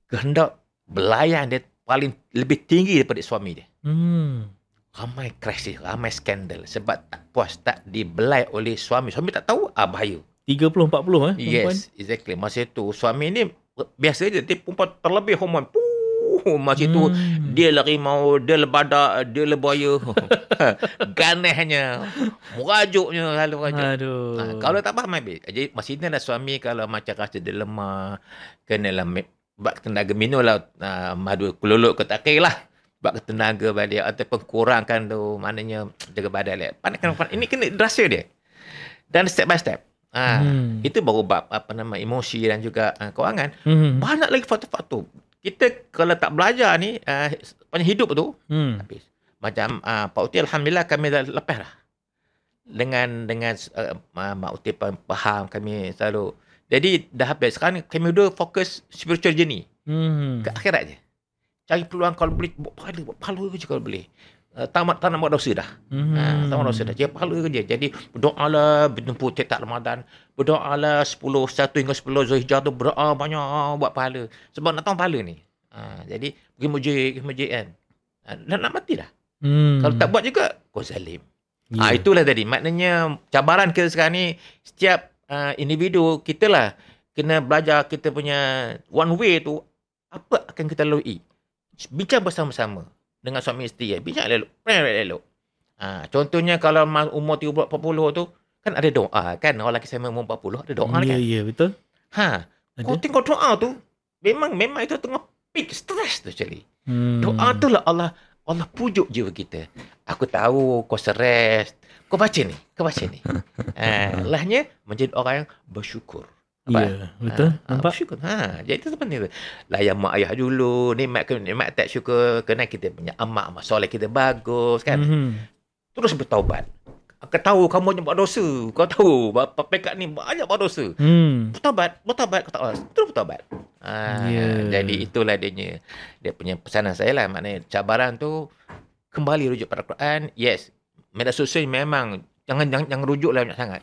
[SPEAKER 1] Kehendak belayan dia paling lebih tinggi daripada suami dia. Ramai krisis, ramai skandal. Sebab tak puas, tak dibelai oleh suami. Suami tak tahu, bahaya.
[SPEAKER 2] 30-40
[SPEAKER 1] perempuan? Yes, exactly. Masa tu, suami ni biasa je. Dia perempuan terlebih hormon. Masa tu, dia harimau, dia lebadak, dia lebaya. Ganehnya. Merajuknya, lalu merajuk. Kalau tak faham, habis. Jadi, masa ni ada suami kalau macam rasa dia lemah, kenalah buat tenaga minum lah, madu keluluk ke takir lah. Buat tenaga balik ataupun kurangkan tu, maknanya jaga badan dia. Ini kena rasa dia. Dan step by step. Itu baru bab emosi dan juga kewangan. Banyak lagi faktor-faktor. Kita kalau tak belajar ni, panjang hidup tu, habis. Macam Pak Uti, alhamdulillah kami dah lepas lah. Dengan Mak Uti faham kami selalu. Jadi dah habis. Sekarang kami dua fokus spiritual journey. Ke akhirat je. Cari peluang kalau boleh buat pahala je kalau boleh. Tak nak buat dosa dah. Tak buat dosa dah. Jadi pahala je. Jadi berdoalah bertempuh tiap Ramadan. Berdoalah 1 hingga 10 Zulhijjah tu, berdoa banyak buat pahala. Sebab nak tahu pahala ni. Jadi pergi masjid kan. Dan nak mati dah. Kalau tak buat juga, kau zalim. Itulah tadi. Maknanya cabaran kita sekarang ni, setiap individu kita lah kena belajar kita punya one way tu, apa akan kita lalui. Bincang bersama-sama dengan suami isteri. Bincang elok. Contohnya kalau umur 30-40 tu, kan ada doa kan. Orang lelaki saya umur 40 ada doa kan.
[SPEAKER 2] Ya, betul.
[SPEAKER 1] Kau tengok doa tu, memang itu tengah peak stress tu actually. Doa tu lah Allah pujuk jiwa kita. Aku tahu kau stres. Kau baca ni. Lahnya menjadi orang yang bersyukur.
[SPEAKER 2] Ya, betul. Nampak?
[SPEAKER 1] Bersyukur. Jadi itu penting tu. Layan mak ayah dulu. Nikmat tak syukur. Kena kita punya amak soleh kita bagus kan. Terus bertaubat. Kau tahu kamu banyak buat dosa. Kau tahu bapa pekat ni banyak buat dosa. Bertaubat kau tak terus bertaubat. Jadi itulah dia punya pesanan saya lah. Maknanya cabaran tu kembali rujuk pada Quran. Yes. Media sosial memang jangan rujuk lah banyak sangat.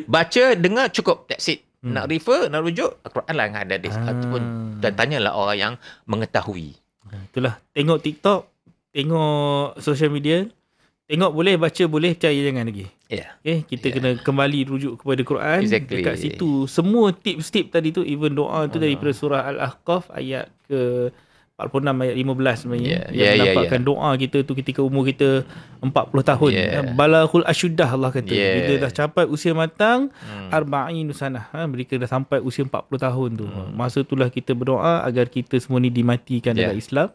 [SPEAKER 1] Baca, dengar cukup. That's it. Nak refer, nak rujuk, Al-Quran lah yang ada. Ataupun tanyalah orang yang mengetahui.
[SPEAKER 2] Itulah. Tengok TikTok, tengok social media, tengok boleh, baca boleh, percaya jangan lagi. Kita kena kembali rujuk kepada Quran. Dekat situ, semua tips-tips tadi tu, even doa tu daripada surah Al-Ahqaf ayat ke 46 ayat 15 sebenarnya. Yang menampakkan doa kita tu ketika umur kita 40 tahun. Balaghul asyuddah Allah kata. Bila dah capai usia matang, arba'in sanah. Mereka dah sampai usia 40 tahun tu. Masa itulah kita berdoa agar kita semua ni dimatikan dalam Islam.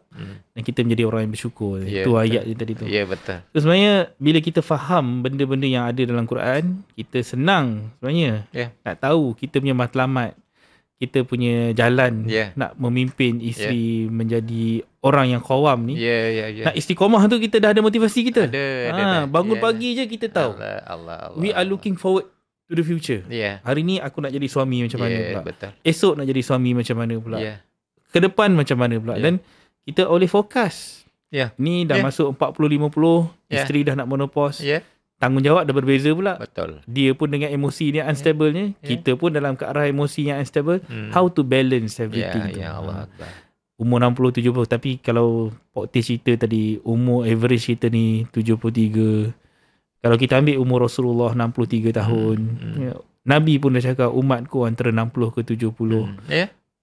[SPEAKER 2] Dan kita menjadi orang yang bersyukur. Itu ayat yang tadi tu.
[SPEAKER 1] Ya, betul.
[SPEAKER 2] So, sebenarnya bila kita faham benda-benda yang ada dalam Quran, kita senang sebenarnya nak tahu kita punya matlamat. Kita punya jalan nak memimpin isteri menjadi orang yang qawam ni. Nak istiqamah tu kita dah ada motivasi kita.
[SPEAKER 1] Ada.
[SPEAKER 2] Bangun pagi je kita tahu.
[SPEAKER 1] Allah.
[SPEAKER 2] We are looking forward to the future. Hari ni aku nak jadi suami macam mana pula.
[SPEAKER 1] Betul.
[SPEAKER 2] Esok nak jadi suami macam mana pula. Ke depan macam mana pula. Dan kita oleh fokus. Ni dah masuk 40-50. Isteri dah nak menopause. Tanggungjawab dah berbeza pula.
[SPEAKER 1] Betul.
[SPEAKER 2] Dia pun dengan emosi dia unstable-nya. Kita pun dalam ke arah emosi yang unstable. How to balance everything tu.
[SPEAKER 1] Allah Akbar.
[SPEAKER 2] Umur 60-70. Tapi kalau Pok Teh cerita tadi, umur average kita ni 73. Kalau kita ambil umur Rasulullah 63 tahun. Nabi pun dah cakap umatku antara 60 ke 70.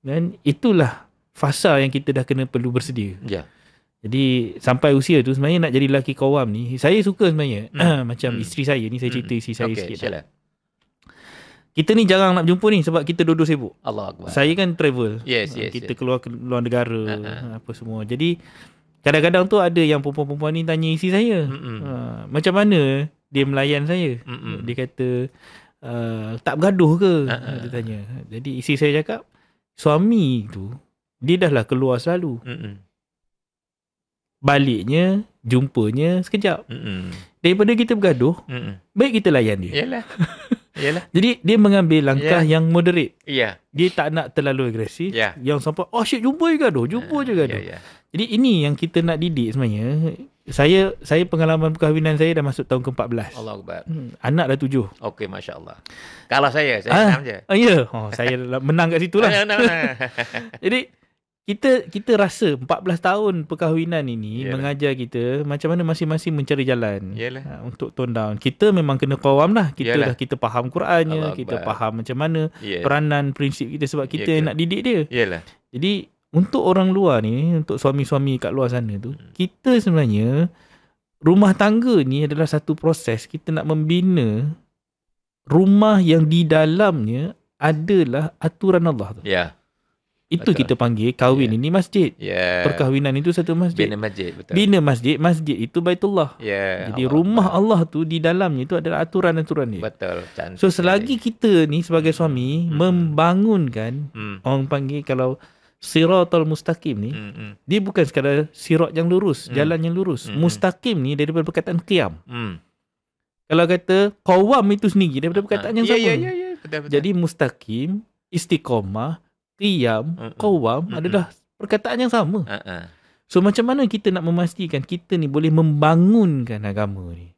[SPEAKER 2] Dan itulah fasa yang kita dah kena perlu bersedia. Jadi sampai usia tu sebenarnya nak jadi lelaki qawam ni, saya suka sebenarnya macam isteri saya ni, saya cerita isteri saya sikit. Kita ni jarang nak jumpa ni sebab kita dua-dua sibuk.
[SPEAKER 1] Allah Akbar.
[SPEAKER 2] Saya kan travel. Kita keluar negara apa semua. Jadi kadang-kadang tu ada yang perempuan-perempuan ni tanya isteri saya, macam mana dia melayan saya. Dia kata tak bergaduh ke? Dia tanya. Jadi isteri saya cakap, suami tu dia dah lah keluar selalu. Baliknya, jumpanya sekejap. Daripada kita bergaduh, baik kita layan dia. Yalah. Jadi dia mengambil langkah yang moderate. Dia tak nak terlalu agresif. Yang sampai asyik jumpa je gaduh. Jadi ini yang kita nak didik sebenarnya. Saya pengalaman perkahwinan saya dah masuk tahun ke-14.
[SPEAKER 1] Allah Akbar.
[SPEAKER 2] Anak dah 7.
[SPEAKER 1] Okey, masya-Allah. Kalau saya senang je.
[SPEAKER 2] Saya menang kat situ lah. Jadi kita rasa 14 tahun perkahwinan ini mengajar kita macam mana masing-masing mencari jalan untuk tone down. Kita memang kena qawam lah. Kita faham Qurannya, kita faham macam mana peranan prinsip kita sebab kita nak didik dia. Jadi untuk orang luar ni, untuk suami-suami kat luar sana tu, kita sebenarnya rumah tangga ni adalah satu proses. Kita nak membina rumah yang di dalamnya adalah aturan Allah tu. Itu betul. Kita panggil kahwin ini masjid. Perkahwinan itu satu masjid.
[SPEAKER 1] Bina masjid, betul.
[SPEAKER 2] Bina masjid, masjid itu Baitullah. Jadi Allah, rumah Allah tu di dalamnya itu adalah aturan-aturan dia.
[SPEAKER 1] Betul. Cantik.
[SPEAKER 2] So selagi kita ni sebagai suami membangunkan, orang panggil kalau siratal mustaqim ni, dia bukan sekadar sirat yang lurus, jalan yang lurus. Mustaqim ni daripada perkataan qiyam. Kalau kata qawam itu sendiri daripada perkataan yang sama. Betul. Jadi mustaqim, istiqamah, qiyam, qawam adalah perkataan yang sama. So macam mana kita nak memastikan kita ni boleh membangunkan agama ni?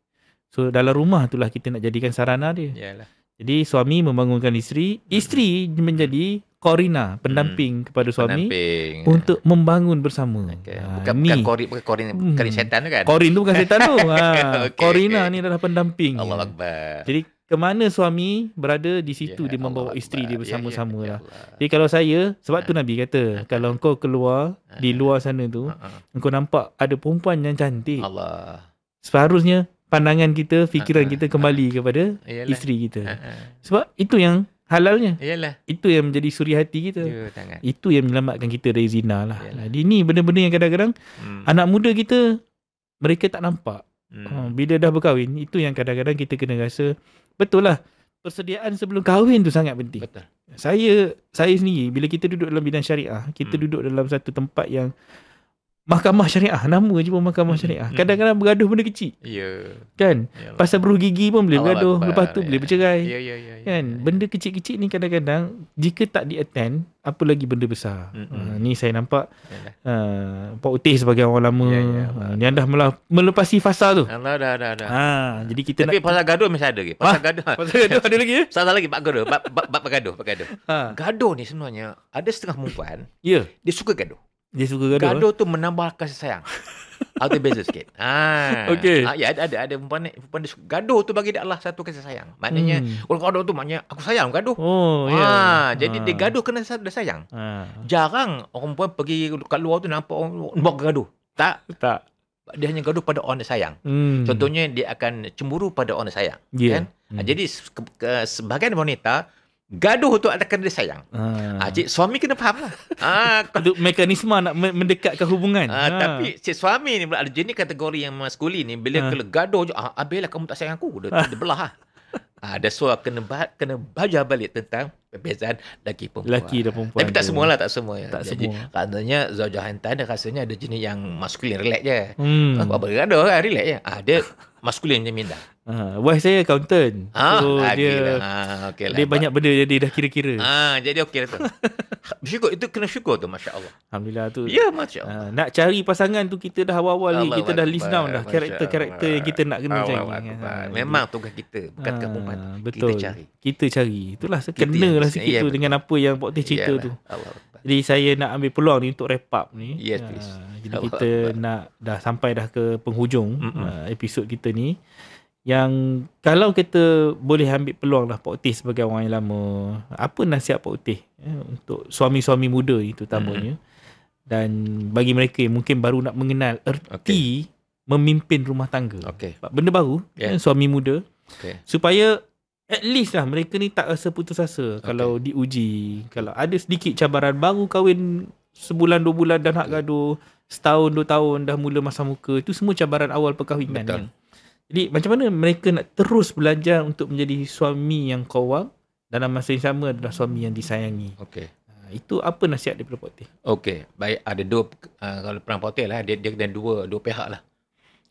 [SPEAKER 2] So dalam rumah itulah kita nak jadikan sarana dia. Jadi suami membangunkan isteri, isteri menjadi qarina, pendamping kepada suami untuk membangun bersama.
[SPEAKER 1] Bukan korin setan tu kan?
[SPEAKER 2] Korin tu bukan setan tu. Qarina ni adalah pendamping.
[SPEAKER 1] Allah Akbar.
[SPEAKER 2] Jadi kemana suami berada di situ dia membawa isteri dia bersama-sama lah. Jadi kalau saya, sebab tu Nabi kata, kalau engkau keluar di luar sana tu, engkau nampak ada perempuan yang cantik. Seharusnya pandangan kita, fikiran kita kembali kepada isteri kita. Sebab itu yang halalnya. Itu yang menjadi suri hati kita. Itu yang menyelamatkan kita dari zina lah. Jadi ni benda-benda yang kadang-kadang anak muda kita, mereka tak nampak. Bila dah berkahwin, itu yang kadang-kadang kita kena rasa, betul lah, persediaan sebelum kahwin tu sangat penting.
[SPEAKER 1] Betul.
[SPEAKER 2] Saya sendiri, bila kita duduk dalam bidang syariah, kita duduk dalam satu tempat yang mahkamah syariah, nama je pun mahkamah syariah. Kadang-kadang bergaduh benda kecil. Kan? Pasal beruh gigi pun boleh bergaduh, lepas tu boleh bercerai. Kan? Benda kecil-kecil ni kadang-kadang jika tak di-attend, apa lagi benda besar. Ni saya nampak Pak Utih sebagai orang lama, dia dah melepasi fasa tu.
[SPEAKER 1] Dah.
[SPEAKER 2] Jadi kita
[SPEAKER 1] tapi pasal gaduh masih ada lagi. Pasal gaduh
[SPEAKER 2] ada lagi ya?
[SPEAKER 1] Satu lagi bab gaduh. Gaduh ni sebenarnya ada setengah perempuan, dia suka gaduh.
[SPEAKER 2] Dia suka gaduh.
[SPEAKER 1] Gaduh tu menambah kasih sayang. Atau beza sikit.
[SPEAKER 2] Okey.
[SPEAKER 1] Ya ada perempuan dia gaduh tu bagi dia Allah satu kasih sayang. Maknanya orang gaduh tu maknanya aku sayang gaduh.
[SPEAKER 2] Oh, ya.
[SPEAKER 1] Jadi dia gaduh kena dia sayang. Jarang orang perempuan pergi kat luar tu nampak orang buat gaduh. Tak. Dia hanya gaduh pada orang dia sayang. Contohnya dia akan cemburu pada orang dia sayang, kan? Jadi sebahagian wanita gaduh tu adalah kerana dia sayang. Cik suami kena faham lah.
[SPEAKER 2] Untuk mekanisme nak mendekatkan hubungan.
[SPEAKER 1] Tapi cik suami ni pula ada jenis kategori yang maskulin ni, bila kalau gaduh je, habislah kamu tak sayang aku. Dia belah lah. That's why kena baca balik tentang perbezaan lelaki perempuan.
[SPEAKER 2] Lelaki dan perempuan.
[SPEAKER 1] Tapi tak semualah, tak semua.
[SPEAKER 2] Jadi,
[SPEAKER 1] katanya Zaujah Hantar rasanya ada jenis yang maskulin, relax je. Apa gaduh kan, relax je. Dia maskulin je minda.
[SPEAKER 2] Wife saya accountant. So dia dia banyak benda jadi dah kira-kira.
[SPEAKER 1] Jadi okey lah tu. Syukur, itu kena syukur tu, masya-Allah.
[SPEAKER 2] Alhamdulillah tu.
[SPEAKER 1] Ya, masya-Allah.
[SPEAKER 2] Nak cari pasangan tu kita dah awal-awal ni, kita dah list down dah karakter-karakter yang kita nak kena cari.
[SPEAKER 1] Memang tugas kita, bukan perempuan.
[SPEAKER 2] Betul. Kita cari. Itulah kenalah sikit tu dengan apa yang Pak Teh cerita tu. Jadi saya nak ambil peluang ni untuk wrap up ni.
[SPEAKER 1] Yes, please.
[SPEAKER 2] Jadi kita nak dah sampai dah ke penghujung episod kita ni. Yang kalau kita boleh ambil peluang lah Pak Utih sebagai orang yang lama, apa nasihat Pak Utih untuk suami-suami muda ni terutamanya, dan bagi mereka yang mungkin baru nak mengenal erti memimpin rumah tangga, benda baru, suami muda, supaya at least lah mereka ni tak rasa putus asa kalau diuji, kalau ada sedikit cabaran, baru kahwin sebulan 2 bulan dah nak gaduh, setahun 2 tahun dah mula masam muka, itu semua cabaran awal perkahwinan. Kan? Jadi macam mana mereka nak terus belajar untuk menjadi suami yang qawwam, dalam masa yang sama adalah suami yang disayangi. Itu apa nasihat daripada Pak Teh?
[SPEAKER 1] Baik, ada dua, kalau perang Pak Teh lah, dia kena dua pihak lah.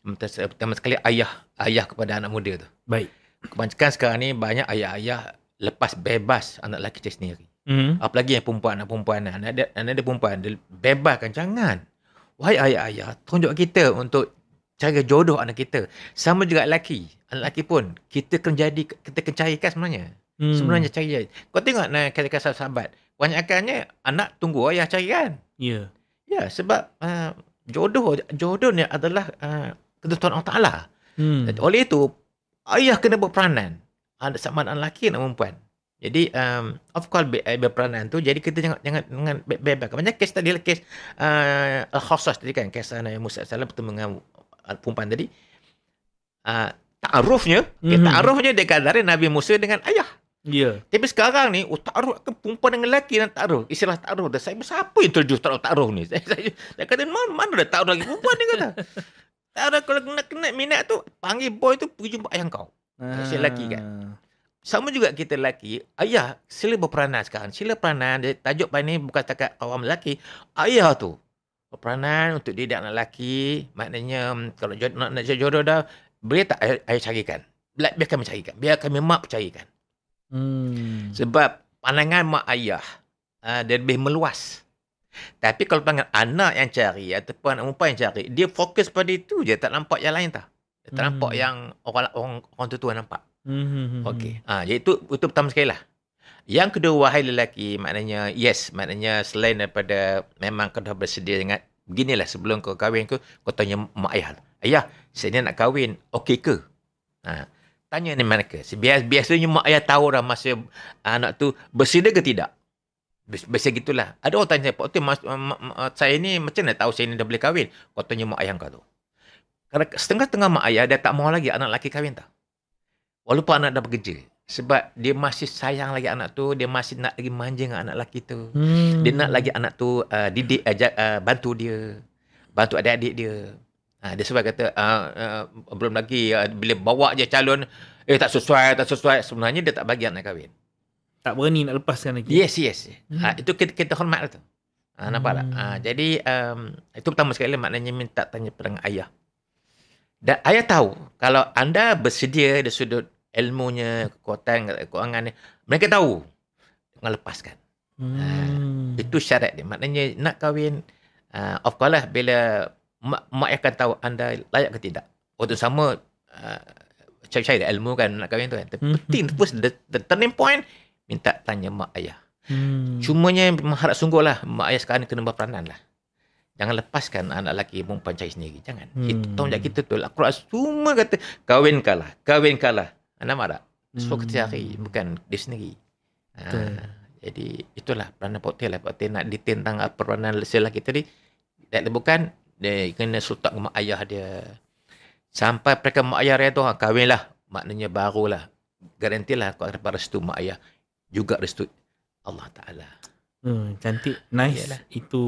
[SPEAKER 1] Pertama sekali ayah kepada anak muda tu.
[SPEAKER 2] Baik.
[SPEAKER 1] Kebanyakan sekarang ni banyak ayah-ayah lepas bebas anak lelaki dia sendiri. Apalagi yang perempuan, anak dia perempuan, dia bebaskan. Jangan. Wahai ayah-ayah, tunjuk kita untuk cara jodoh anak kita. Sama juga lelaki. Anak lelaki pun kita kena carikan sebenarnya. Sebenarnya cari. Kau tengok kata-kata sahabat, kebanyakannya anak tunggu ayah carikan.
[SPEAKER 2] Ya,
[SPEAKER 1] sebab jodoh ni adalah ketentuan Allah Taala. Oleh itu ayah kena berperanan. Ada sama anak lelaki dan perempuan. Jadi of course berperanan tu, jadi kita jangan bebas. Banyak kes tadi, kes al-Khassas tadi kan, kes Nabi Musa AS bertemu dengan perempuan tadi, ta'arufnya dia kadari Nabi Musa dengan ayah. Tapi sekarang ni ta'aruf ke perempuan dengan lelaki dan ta'aruf, istilah ta'aruf. Dan saya, siapa yang terjun ta'aruf ni? Saya kata mana ada ta'aruf lagi perempuan ni kata. Ta'aruf kalau kena minat tu, panggil boy tu pergi jumpa ayah kau. Si lelaki kan. Sama juga kita lelaki, ayah sila berperanan sekarang. Sila peranan, tajuk ni bukan setakat kawan lelaki, ayah tu peranan untuk didik anak lelaki. Maknanya kalau nak jodoh dah, boleh tak ayah carikan, biar kami carikan, biar kami mak carikan. Sebab pandangan mak ayah dia lebih meluas. Tapi kalau pandangan anak yang cari ataupun anak perempuan yang cari, dia fokus pada itu je, tak nampak yang lain tak. Tak nampak yang orang tua nampak. Jadi itu pertama sekali lah. Yang kedua, wahai lelaki, maknanya maknanya selain daripada memang kau dah bersedia dengan beginilah, sebelum kau kahwin kau tanya mak ayah. Ayah, saya ni nak kahwin, okey ke? Tanya ni mereka. Biasanya mak ayah tahu dah masa anak tu bersedia ke tidak. Biasa gitulah. Ada orang tanya, Pak Tim, saya ni macam mana tahu saya ni dah boleh kahwin? Kau tanya mak ayah kau tu. Kerana setengah-setengah mak ayah dia tak mahu lagi anak lelaki kahwin tak. Walaupun anak dah bekerja. Sebab dia masih sayang lagi anak tu, dia masih nak lagi manja dengan anak lelaki tu. Dia nak lagi anak tu didik, bantu dia, bantu adik-adik dia. Dia sebab kata belum lagi bila bawa je calon, tak sesuai. Sebenarnya dia tak bagi anak kahwin.
[SPEAKER 2] Tak berani nak lepaskan lagi.
[SPEAKER 1] Yes. Itu kita hormat tu. Nampak tak? Jadi itu pertama sekali maknanya minta tanya pada ayah. Dan ayah tahu kalau anda bersedia dari sudut ilmunya, kekuatan, keuangan, mereka tahu. Jangan lepaskan. Itu syarat dia. Maknanya nak kahwin, of course lah, bila mak akan tahu anda layak ke tidak. Waktu sama, cari ilmu kan nak kahwin tu kan. Tapi penting, the turning point, minta tanya mak ayah. Cumanya mengharap sungguh lah, mak ayah sekarang ni kena berperanan lah. Jangan lepaskan anak lelaki perempuan cari sendiri. Jangan. Itu tanggungjawab kita tu. Al-Quran semua kata, kahwinkanlah. Nampak tak? So kita cari, bukan dia sendiri. Jadi itulah peranan Pak Teh lah. Pak Teh nak detail tentang peranan lelaki tadi. Dan bukan, dia kena sultak ke mak ayah dia. Sampai mereka mak ayah redha, kahwinlah. Maknanya barulah. Garantilah kalau dapat restu mak ayah. Juga restu Allah Ta'ala.
[SPEAKER 2] Cantik. Nice. Yalah. Itu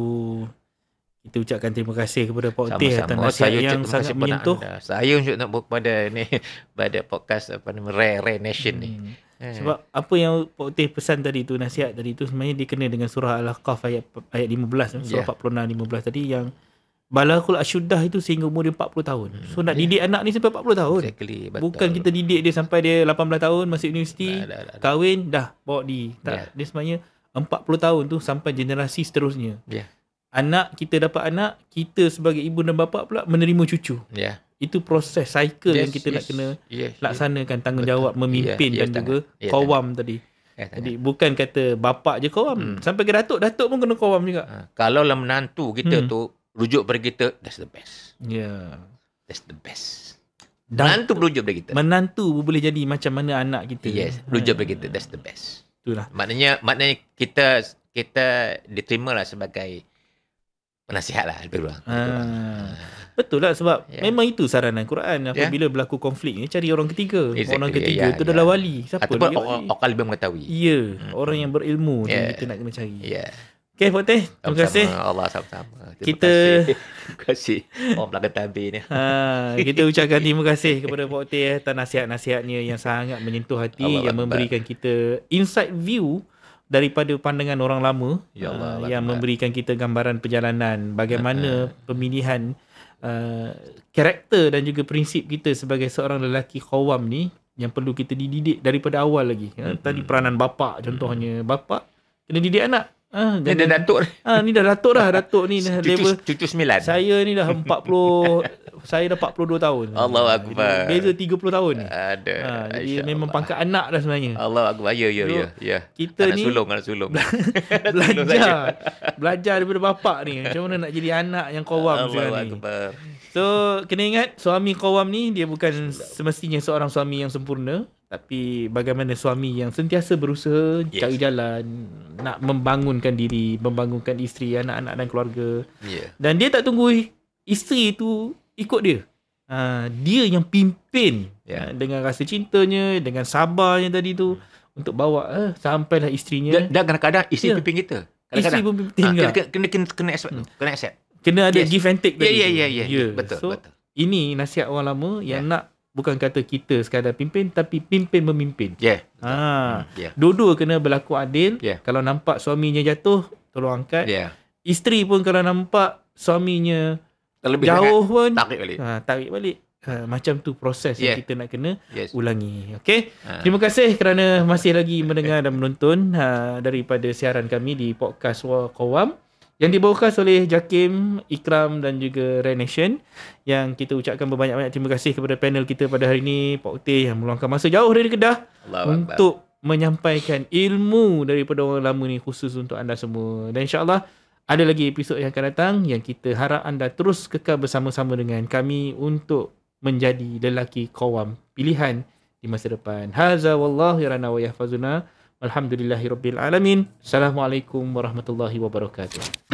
[SPEAKER 2] kita ucapkan terima kasih kepada Pak Teh atas nasihat yang sangat menyentuh.
[SPEAKER 1] Saya nak buat pada ni, pada podcast Rare Nation ni.
[SPEAKER 2] Sebab apa yang Pak Teh pesan tadi tu, nasihat tadi tu sebenarnya dia kena dengan surah Al-Ahqaf ayat 15, surah 46-15 tadi yang balagul asyuddah itu sehingga umur dia 40 tahun. So nak didik anak ni sampai 40 tahun.
[SPEAKER 1] Exactly,
[SPEAKER 2] bukan kita didik dia sampai dia 18 tahun masuk universiti, kahwin dah bawa tak. Dia sebenarnya 40 tahun tu sampai generasi seterusnya. Anak kita dapat anak, kita sebagai ibu dan bapa pula menerima cucu. Itu proses cycle yang kita nak kena laksanakan, tanggungjawab memimpin dan juga qawam tadi. Jadi bukan kata bapa je qawam, sampai ke datuk pun kena qawam juga.
[SPEAKER 1] Kalau lah menantu kita tu rujuk pada kita, that's the best. That's the best. Menantu berujuk pada kita.
[SPEAKER 2] Menantu boleh jadi macam mana anak kita.
[SPEAKER 1] Rujuk pada kita, that's the best.
[SPEAKER 2] Itulah.
[SPEAKER 1] Maknanya kita diterima lah sebagai penasihat lah lebih kurang.
[SPEAKER 2] Betul lah, sebab memang itu saranan Quran. Apabila berlaku konflik ni, cari orang ketiga. Orang ketiga tu adalah wali. Siapa
[SPEAKER 1] ataupun
[SPEAKER 2] dia?
[SPEAKER 1] Orang lebih mengetahui.
[SPEAKER 2] Orang yang berilmu yang kita nak kena cari. Okay, Pak Teh, terima kasih.
[SPEAKER 1] Allah sama-sama.
[SPEAKER 2] Terima
[SPEAKER 1] kasih. Orang belakang tabir ni.
[SPEAKER 2] Kita ucapkan terima kasih kepada Pak Teh atas nasihat-nasihatnya yang sangat menyentuh hati, yang memberikan kita inside view daripada pandangan orang lama, yang memberikan kita gambaran perjalanan bagaimana pemilihan karakter dan juga prinsip kita sebagai seorang lelaki qawam ni yang perlu kita dididik daripada awal lagi. Tadi peranan bapa contohnya, bapa kena didik anak.
[SPEAKER 1] Ni dah datuk.
[SPEAKER 2] Ni dah datuk dah. Datuk ni dah level
[SPEAKER 1] cucu 9.
[SPEAKER 2] Saya ni dah 40. Saya dah 42 tahun.
[SPEAKER 1] Allahu Akbar.
[SPEAKER 2] Beza 30 tahun ni.
[SPEAKER 1] Ada.
[SPEAKER 2] Jadi memang pangkat anak dah sebenarnya.
[SPEAKER 1] Allahu Akbar. Ya.
[SPEAKER 2] Kita
[SPEAKER 1] anak
[SPEAKER 2] ni
[SPEAKER 1] sulung.
[SPEAKER 2] belajar daripada bapak ni. Macam mana nak jadi anak yang qawam sekarang ni.
[SPEAKER 1] Akbar.
[SPEAKER 2] So, kena ingat suami qawam ni dia bukan semestinya seorang suami yang sempurna. Tapi bagaimana suami yang sentiasa berusaha cari jalan nak membangunkan diri, membangunkan isteri, anak-anak dan keluarga. Dan dia tak tunggu isteri tu ikut dia. Dia yang pimpin dengan rasa cintanya, dengan sabarnya tadi tu untuk bawa sampailah isterinya.
[SPEAKER 1] Dan kadang-kadang isteri pimpin kita.
[SPEAKER 2] Isteri pun pimpin
[SPEAKER 1] kena accept.
[SPEAKER 2] Kena ada give and take tadi.
[SPEAKER 1] Ya. Betul.
[SPEAKER 2] Ini nasihat orang lama yang nak bukan kata kita sekadar pimpin, tapi pimpin memimpin. Dua-dua kena berlaku adil. Kalau nampak suaminya jatuh, tolong angkat. Isteri pun kalau nampak suaminya terlebih jauh pun tarik balik. Macam tu proses yang kita nak kena ulangi. Okay? Terima kasih kerana masih lagi mendengar dan menonton daripada siaran kami di podcast Qawam yang dibawakan oleh Jakim, Ikram dan juga Rare Nation. Yang kita ucapkan berbanyak-banyak terima kasih kepada panel kita pada hari ini, Pak Teh yang meluangkan masa jauh dari Kedah untuk menyampaikan ilmu daripada orang lama ni khusus untuk anda semua. Dan insyaAllah ada lagi episod yang akan datang yang kita harap anda terus kekal bersama-sama dengan kami untuk menjadi lelaki qawam pilihan di masa depan. Haza wallahu yarana wa yahfazuna. Alhamdulillahirabbil alamin. Assalamualaikum warahmatullahi wabarakatuh.